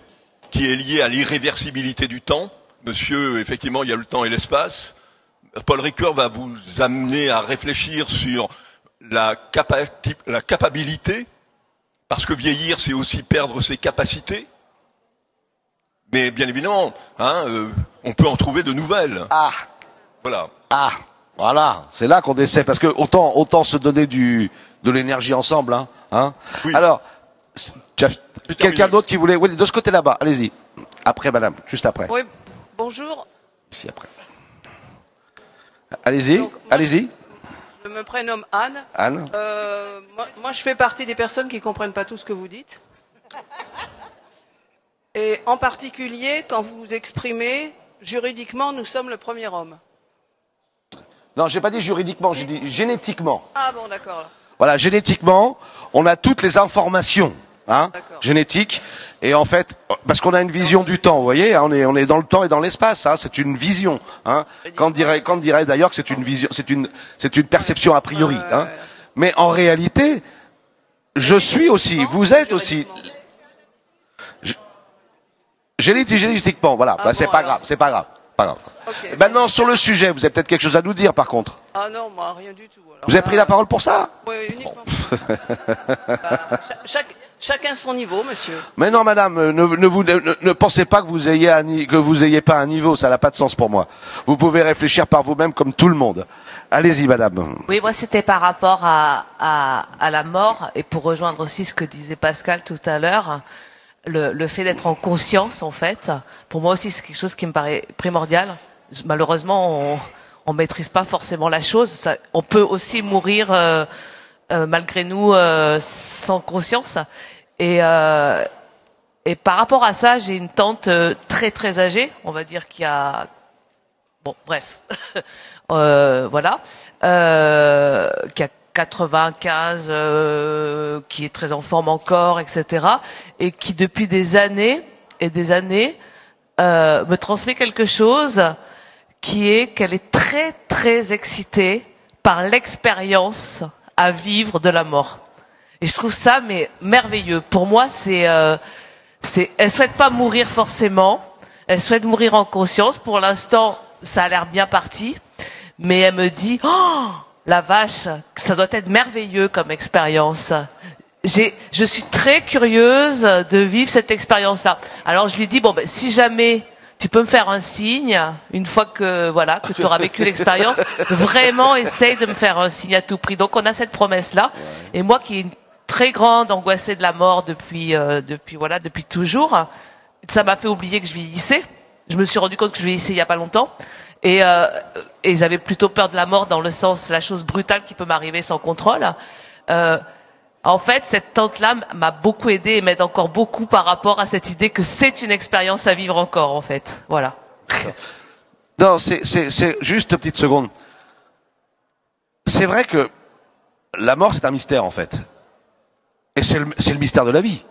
qui est liée à l'irréversibilité du temps. Monsieur, effectivement, il y a le temps et l'espace. Paul Ricoeur va vous amener à réfléchir sur la capacité, parce que vieillir, c'est aussi perdre ses capacités. Mais bien évidemment, on peut en trouver de nouvelles. Voilà, c'est là qu'on essaie, parce que autant se donner de l'énergie ensemble, Oui. Alors, quelqu'un d'autre qui voulait, oui, de ce côté là-bas, allez-y. Après, madame, juste après. Oui, bonjour. Ici après. Allez-y, allez-y. Je me prénomme Anne. Anne. Moi, je fais partie des personnes qui comprennent pas tout ce que vous dites. Et en particulier, quand vous vous exprimez, juridiquement, nous sommes le premier homme. Non, j'ai pas dit juridiquement, j'ai dit génétiquement. Ah bon, d'accord. Voilà, génétiquement, on a toutes les informations, génétiques. Et en fait, parce qu'on a une vision du temps, vous voyez, on est dans le temps et dans l'espace, c'est une vision. Quand dirait d'ailleurs que c'est une vision, c'est une perception a priori. Mais en réalité, je suis aussi, vous êtes aussi. Génétiquement, voilà. C'est pas grave, c'est pas grave. Okay, maintenant, sur le sujet, vous avez peut-être quelque chose à nous dire, par contre. Ah non, moi, rien du tout. Alors, vous avez pris la parole pour ça? Oui, uniquement. Chacun son niveau, monsieur. Mais non, madame, ne pensez pas que vous ayez pas un niveau, ça n'a pas de sens pour moi. Vous pouvez réfléchir par vous-même comme tout le monde. Allez-y, madame. Oui, moi, c'était par rapport à la mort, et pour rejoindre aussi ce que disait Pascal tout à l'heure. Le fait d'être en conscience, en fait, pour moi aussi, c'est quelque chose qui me paraît primordial. Malheureusement, on maîtrise pas forcément la chose. On peut aussi mourir malgré nous sans conscience. Et par rapport à ça, j'ai une tante très très âgée, on va dire qui a, bon, bref, voilà, qui a 95, qui est très en forme encore, etc. Et qui depuis des années et des années me transmet quelque chose qui est qu'elle est très très excitée par l'expérience à vivre de la mort. Et je trouve ça mais merveilleux. Pour moi, elle souhaite pas mourir forcément, elle souhaite mourir en conscience. Pour l'instant, ça a l'air bien parti, mais elle me dit la vache, ça doit être merveilleux comme expérience. Je suis très curieuse de vivre cette expérience-là. Alors je lui dis si jamais tu peux me faire un signe, une fois que tu auras vécu l'expérience, vraiment essaye de me faire un signe à tout prix. Donc on a cette promesse-là. Et moi qui ai une très grande angoissée de la mort depuis toujours, ça m'a fait oublier que je vieillissais. Je me suis rendu compte que je vieillissais il y a pas longtemps. Et j'avais plutôt peur de la mort dans le sens la chose brutale qui peut m'arriver sans contrôle. En fait, cette tante-là m'a beaucoup aidé et m'aide encore beaucoup par rapport à cette idée que c'est une expérience à vivre encore, en fait. Voilà. Non, c'est juste une petite seconde. C'est vrai que la mort, c'est un mystère, en fait. Et c'est le mystère de la vie.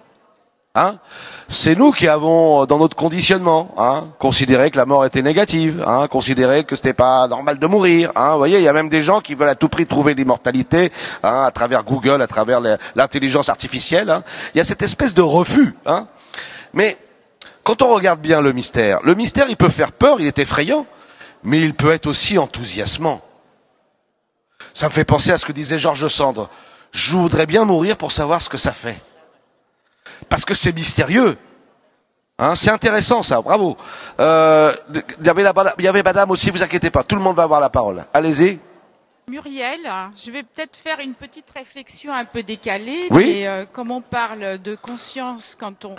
C'est nous qui avons, dans notre conditionnement, considéré que la mort était négative, considéré que c'était pas normal de mourir. Vous voyez, il y a même des gens qui veulent à tout prix trouver l'immortalité, à travers Google, à travers l'intelligence artificielle. Il y a cette espèce de refus. Mais quand on regarde bien le mystère, il peut faire peur, il est effrayant, mais il peut être aussi enthousiasmant. Ça me fait penser à ce que disait Georges Sand. Je voudrais bien mourir pour savoir ce que ça fait. Parce que c'est mystérieux. C'est intéressant ça, bravo. Il y avait madame aussi, vous inquiétez pas, tout le monde va avoir la parole. Allez-y. Muriel, je vais peut-être faire une petite réflexion un peu décalée, oui, mais comme on parle de conscience quand on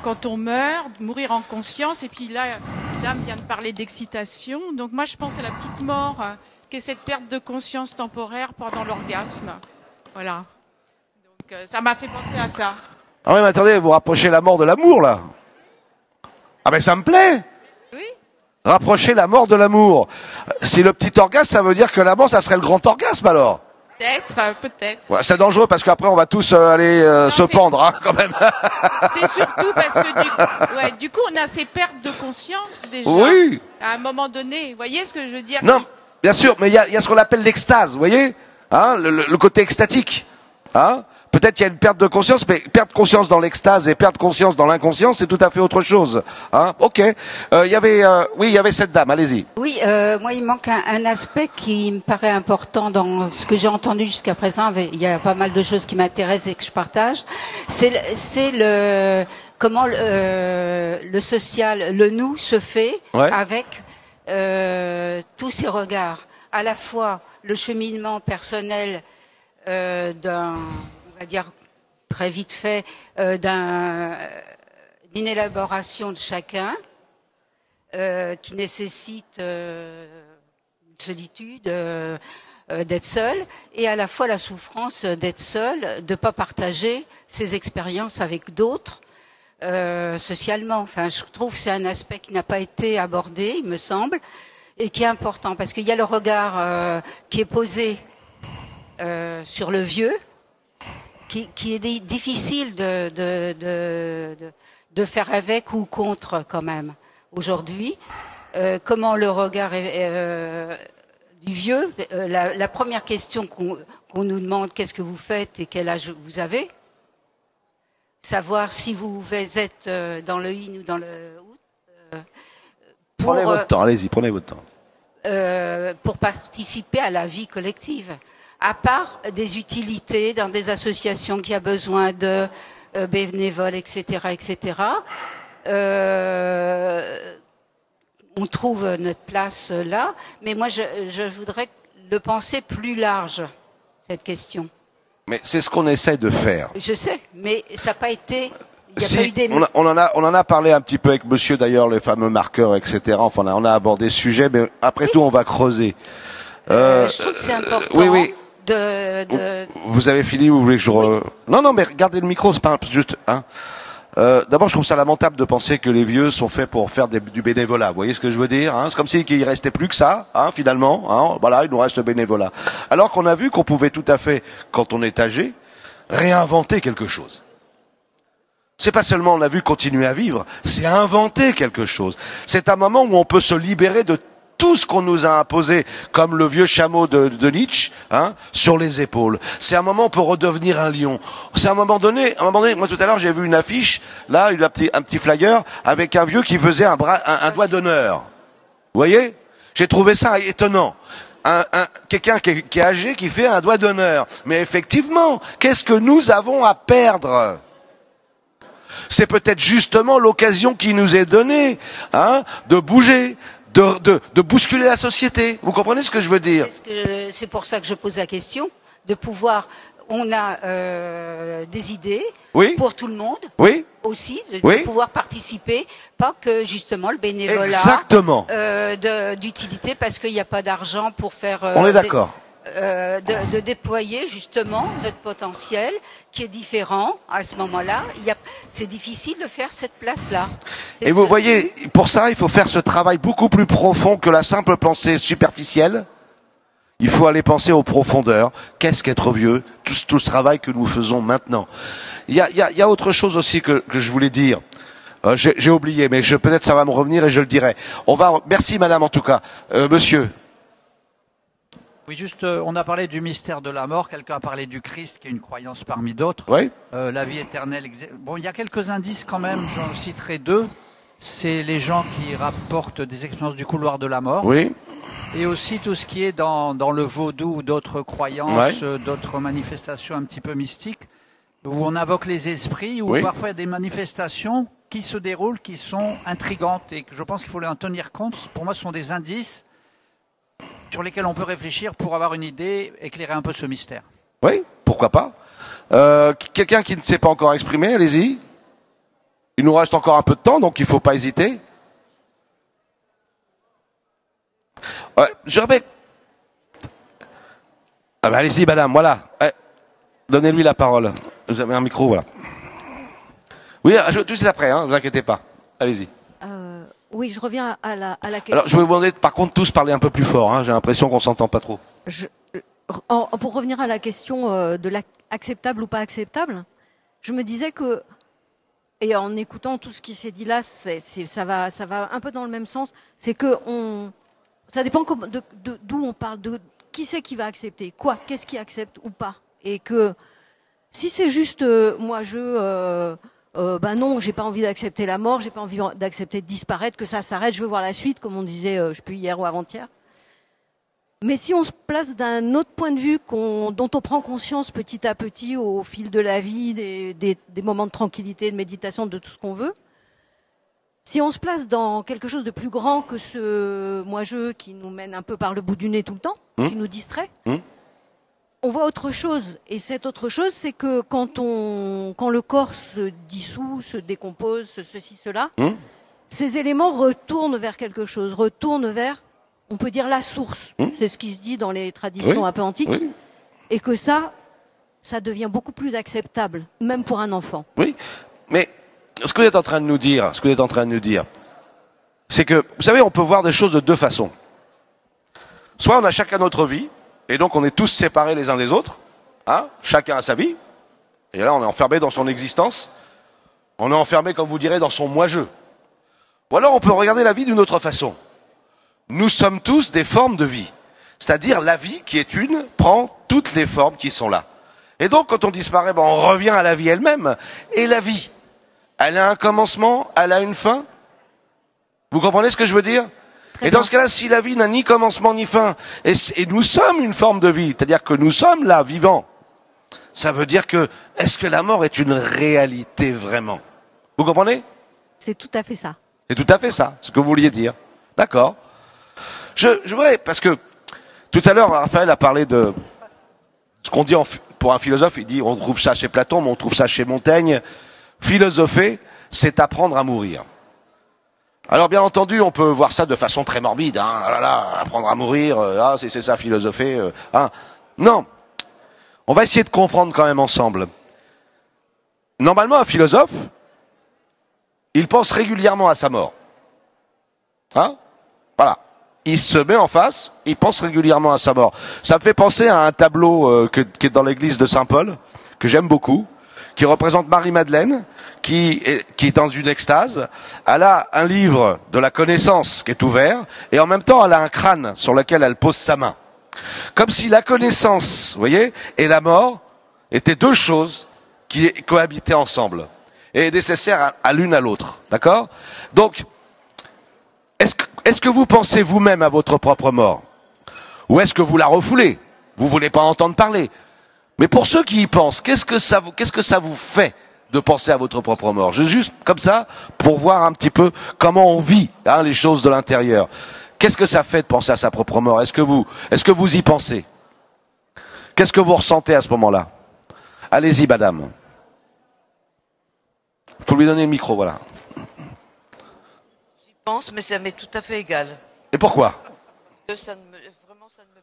quand on meurt, mourir en conscience. Et puis là, Dame vient de parler d'excitation. Donc moi, je pense à la petite mort, qui est cette perte de conscience temporaire pendant l'orgasme. Voilà. Donc ça m'a fait penser à ça. Ah oui, mais attendez, vous rapprochez la mort de l'amour, là. Ah ben ça me plaît. Oui. Rapprocher la mort de l'amour. Si le petit orgasme, ça veut dire que la mort, ça serait le grand orgasme, alors. Peut-être. Ouais, c'est dangereux parce qu'après on va tous aller se pendre, hein, quand même. C'est surtout parce que du coup, on a ces pertes de conscience déjà. Oui. À un moment donné, vous voyez ce que je veux dire? Non, bien sûr, mais il y a ce qu'on appelle l'extase, vous voyez, hein, le côté extatique, hein. Peut-être qu'il y a une perte de conscience, mais perdre conscience dans l'extase et perdre conscience dans l'inconscience, c'est tout à fait autre chose. Hein, ok. Il y avait cette dame. Allez-y. Oui, moi, il manque un aspect qui me paraît important dans ce que j'ai entendu jusqu'à présent. Il y a pas mal de choses qui m'intéressent et que je partage. C'est le comment le social, le nous se fait avec tous ces regards. À la fois le cheminement personnel on va dire très vite fait, d'une élaboration de chacun qui nécessite une solitude, d'être seul, et à la fois la souffrance d'être seul, de ne pas partager ses expériences avec d'autres socialement. Enfin, je trouve que c'est un aspect qui n'a pas été abordé, il me semble, et qui est important, parce qu'il y a le regard qui est posé sur le vieux, qui est difficile de faire avec ou contre quand même aujourd'hui. Comment le regard du vieux, la première question qu'on nous demande, qu'est-ce que vous faites et quel âge vous avez? Savoir si vous êtes dans le in ou dans le out. Prenez votre temps, allez-y, prenez votre temps. Pour participer à la vie collective. À part des utilités dans des associations qui a besoin de bénévoles, etc., etc., on trouve notre place là. Mais moi, je voudrais le penser plus large, cette question. Mais c'est ce qu'on essaie de faire. Je sais, mais ça n'a pas été... Il n'y a pas eu des... on en a parlé un petit peu avec monsieur, d'ailleurs, les fameux marqueurs, etc. Enfin, on a abordé ce sujet, mais après tout, on va creuser. Je trouve que c'est important. Oui. Vous avez fini, vous voulez que je... Non, mais regardez le micro, c'est pas juste... Hein. D'abord, je trouve ça lamentable de penser que les vieux sont faits pour faire du bénévolat. Vous voyez ce que je veux dire, hein? C'est comme s'il ne restait plus que ça, hein, finalement. Hein. Voilà, il nous reste le bénévolat. Alors qu'on a vu qu'on pouvait tout à fait, quand on est âgé, réinventer quelque chose. C'est pas seulement on a vu continuer à vivre, c'est inventer quelque chose. C'est un moment où on peut se libérer de tout ce qu'on nous a imposé, comme le vieux chameau de Nietzsche, hein, sur les épaules. C'est un moment où on peut redevenir un lion. C'est un moment donné, moi tout à l'heure j'ai vu une affiche, là, un petit flyer, avec un vieux qui faisait un doigt d'honneur. Vous voyez? J'ai trouvé ça étonnant. Quelqu'un qui est âgé qui fait un doigt d'honneur. Mais effectivement, qu'est-ce que nous avons à perdre? C'est peut-être justement l'occasion qui nous est donnée, hein, de bouger, de bousculer la société. Vous comprenez ce que je veux dire? C'est pour ça que je pose la question, de pouvoir... On a des idées pour tout le monde aussi, de pouvoir participer, pas que justement le bénévolat d'utilité parce qu'il n'y a pas d'argent pour faire... on est d'accord. De déployer justement notre potentiel qui est différent à ce moment-là. C'est difficile de faire cette place-là. Et vous voyez, pour ça, il faut faire ce travail beaucoup plus profond que la simple pensée superficielle. Il faut aller penser aux profondeurs. Qu'est-ce qu'être vieux? Tout ce travail que nous faisons maintenant. Il y a autre chose aussi que je voulais dire. J'ai oublié, mais peut-être ça va me revenir et je le dirai. Merci madame en tout cas. Monsieur. Oui, juste, on a parlé du mystère de la mort. Quelqu'un a parlé du Christ, qui est une croyance parmi d'autres. Oui. La vie éternelle. Bon, il y a quelques indices quand même. J'en citerai deux. C'est les gens qui rapportent des expériences du couloir de la mort. Oui. Et aussi tout ce qui est dans le vaudou ou d'autres croyances, d'autres manifestations un petit peu mystiques, où on invoque les esprits, où parfois il y a des manifestations qui se déroulent, qui sont intrigantes et que je pense qu'il faut en tenir compte. Pour moi, ce sont des indices sur lesquels on peut réfléchir pour avoir une idée, éclairer un peu ce mystère. Oui, pourquoi pas. Quelqu'un qui ne s'est pas encore exprimé, allez-y. Il nous reste encore un peu de temps, donc il ne faut pas hésiter. Ouais, je répète. Ah ben allez-y, madame, voilà. Donnez-lui la parole. Vous avez un micro, voilà. Oui, tout de suite après, ne vous inquiétez pas. Allez-y. Oui, je reviens à la question. Alors, je vais vous demander, par contre, tous parler un peu plus fort. J'ai l'impression qu'on s'entend pas trop. Pour revenir à la question de l'acceptable ou pas acceptable, je me disais que, et en écoutant tout ce qui s'est dit là, ça va un peu dans le même sens. C'est que ça dépend d'où on parle, de qui c'est qui va accepter, quoi, qu'est-ce qui accepte ou pas, et que si c'est juste ben non, j'ai pas envie d'accepter la mort, j'ai pas envie d'accepter de disparaître, que ça s'arrête, je veux voir la suite, comme on disait, je sais plus hier ou avant-hier. Mais si on se place d'un autre point de vue dont on prend conscience petit à petit au fil de la vie, des moments de tranquillité, de méditation, de tout ce qu'on veut, si on se place dans quelque chose de plus grand que ce moi-je qui nous mène un peu par le bout du nez tout le temps, qui nous distrait, on voit autre chose. Et cette autre chose, c'est que quand le corps se dissout, se décompose, ceci, cela, ces éléments retournent vers quelque chose, retournent vers, on peut dire, la source. C'est ce qui se dit dans les traditions un peu antiques. Et que ça devient beaucoup plus acceptable, même pour un enfant. Oui, mais ce que vous êtes en train de nous dire, c'est que, vous savez, on peut voir des choses de deux façons. Soit on a chacun notre vie, et donc on est tous séparés les uns des autres, chacun a sa vie, et là on est enfermé dans son existence, on est enfermé, comme vous direz, dans son moi-je. Ou alors on peut regarder la vie d'une autre façon. Nous sommes tous des formes de vie. C'est-à-dire la vie qui est une prend toutes les formes qui sont là. Et donc quand on disparaît, on revient à la vie elle-même. Et la vie, elle a un commencement, elle a une fin. Vous comprenez ce que je veux dire ? Et dans ce cas-là, si la vie n'a ni commencement ni fin, et nous sommes une forme de vie, c'est-à-dire que nous sommes là, vivants, ça veut dire que, est-ce que la mort est une réalité vraiment ? Vous comprenez ? C'est tout à fait ça. C'est tout à fait ça, ce que vous vouliez dire. D'accord. Je voudrais, parce que tout à l'heure, Raphaël a parlé de ce qu'on dit pour un philosophe, il dit, on trouve ça chez Platon, mais on trouve ça chez Montaigne. Philosopher, c'est apprendre à mourir. Alors bien entendu, on peut voir ça de façon très morbide. Apprendre à mourir, c'est ça, philosopher. Non, on va essayer de comprendre quand même ensemble. Normalement, un philosophe, il pense régulièrement à sa mort. Voilà. Il se met en face, il pense régulièrement à sa mort. Ça me fait penser à un tableau qui est dans l'église de Saint-Paul, que j'aime beaucoup, qui représente Marie-Madeleine, qui est dans une extase. Elle a un livre de la connaissance qui est ouvert, et en même temps, elle a un crâne sur lequel elle pose sa main. Comme si la connaissance, vous voyez, et la mort étaient deux choses qui cohabitaient ensemble, et nécessaires à l'une à l'autre. D'accord ? Donc, est-ce que vous pensez vous-même à votre propre mort ? Ou est-ce que vous la refoulez ? Vous voulez pas entendre parler ? Mais pour ceux qui y pensent, qu'est-ce que ça vous fait de penser à votre propre mort? Juste comme ça, pour voir un petit peu comment on vit les choses de l'intérieur. Qu'est-ce que ça fait de penser à sa propre mort? Est-ce que vous y pensez? Qu'est-ce que vous ressentez à ce moment-là? Allez-y, madame. Il faut lui donner le micro, voilà. J'y pense, mais ça m'est tout à fait égal. Et pourquoi? Ça ne me fait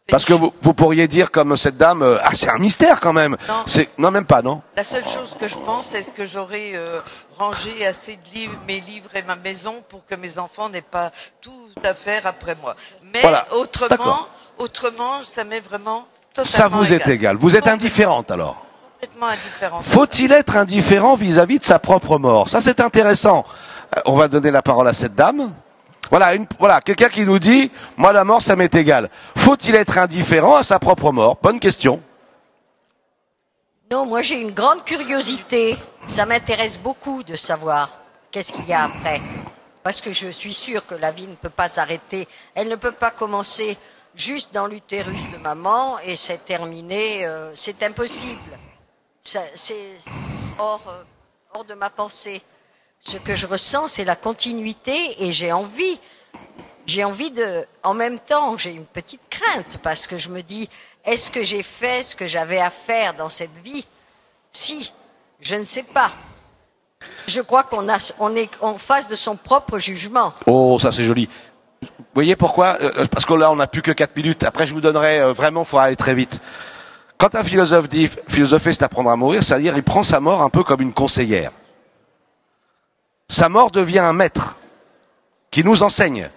Parce que vous pourriez dire comme cette dame, c'est un mystère quand même. Non. Non, même pas, non. La seule chose que je pense, c'est que j'aurais rangé assez de livres, mes livres et ma maison pour que mes enfants n'aient pas tout à faire après moi. Mais voilà. autrement, ça m'est vraiment totalement ça vous égal. est égal. Vous êtes indifférente alors. Complètement indifférente. Faut-il être indifférent vis-à-vis de sa propre mort? Ça, c'est intéressant. On va donner la parole à cette dame. Voilà, quelqu'un qui nous dit, moi la mort ça m'est égal. Faut-il être indifférent à sa propre mort? Bonne question. Non, moi j'ai une grande curiosité. Ça m'intéresse beaucoup de savoir qu'est-ce qu'il y a après. Parce que je suis sûre que la vie ne peut pas s'arrêter. Elle ne peut pas commencer juste dans l'utérus de maman et c'est terminé. C'est impossible. C'est hors de ma pensée. Ce que je ressens, c'est la continuité et j'ai envie de, en même temps, j'ai une petite crainte parce que je me dis, est-ce que j'ai fait ce que j'avais à faire dans cette vie? Si, je ne sais pas. Je crois on est en face de son propre jugement. Oh, ça c'est joli. Vous voyez pourquoi? Parce que là, on n'a plus que 4 minutes. Après, je vous donnerai vraiment, il faut aller très vite. Quand un philosophe dit philosopher, c'est apprendre à mourir, c'est-à-dire il prend sa mort un peu comme une conseillère. Sa mort devient un maître qui nous enseigne.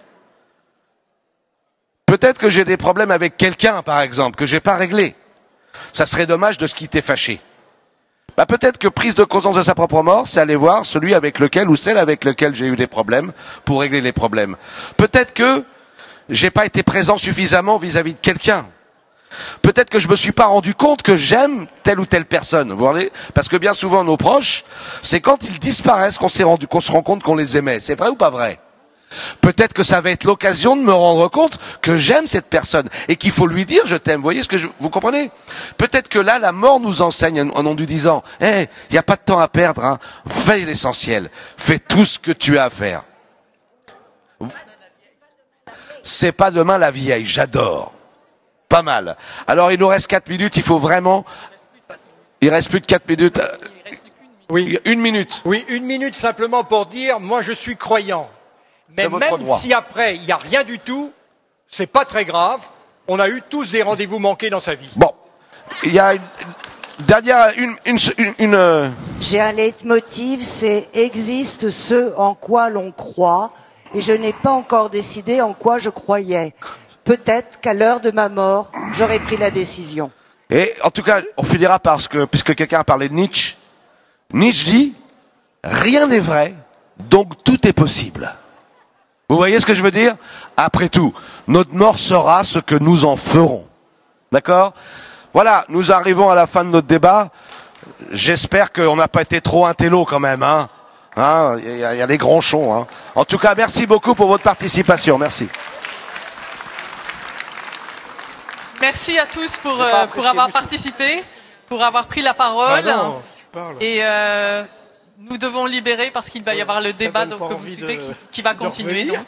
Peut-être que j'ai des problèmes avec quelqu'un, par exemple, que j'ai pas réglé. Ça serait dommage de se quitter fâché. Bah, peut-être que prise de conscience de sa propre mort, c'est aller voir celui avec lequel ou celle avec lequel j'ai eu des problèmes pour régler les problèmes. Peut-être que j'ai pas été présent suffisamment vis-à-vis de quelqu'un. Peut-être que je me suis pas rendu compte que j'aime telle ou telle personne. Vous voyez? Parce que bien souvent, nos proches, c'est quand ils disparaissent qu'on se rend compte qu'on les aimait. C'est vrai ou pas vrai? Peut-être que ça va être l'occasion de me rendre compte que j'aime cette personne et qu'il faut lui dire je t'aime. Vous voyez vous comprenez? Peut-être que là, la mort nous enseigne en nous disant, il n'y a pas de temps à perdre, hein. Fais l'essentiel. Fais tout ce que tu as à faire. C'est pas demain la vieille, j'adore. Pas mal. Alors, il nous reste 4 minutes, il faut vraiment... Il reste plus de 4 minutes. Oui. 1 minute. Oui, 1 minute simplement pour dire, moi je suis croyant. Mais même si après, il n'y a rien du tout, c'est pas très grave. On a eu tous des rendez-vous manqués dans sa vie. Bon. Il y a une dernière, J'ai un leitmotiv, c'est existe ce en quoi l'on croit, et je n'ai pas encore décidé en quoi je croyais. Peut-être qu'à l'heure de ma mort, j'aurai pris la décision. Et en tout cas, on finira puisque quelqu'un a parlé de Nietzsche. Nietzsche dit, rien n'est vrai, donc tout est possible. Vous voyez ce que je veux dire? Après tout, notre mort sera ce que nous en ferons. D'accord? Voilà, nous arrivons à la fin de notre débat. J'espère qu'on n'a pas été trop intello quand même. Il y a les gronchons. Hein. En tout cas, merci beaucoup pour votre participation. Merci. Merci à tous pour avoir participé, pour avoir pris la parole. Ah non, tu parles. Et nous devons libérer parce qu'il va y avoir le débat donc, que vous suivez qui va continuer. Donc.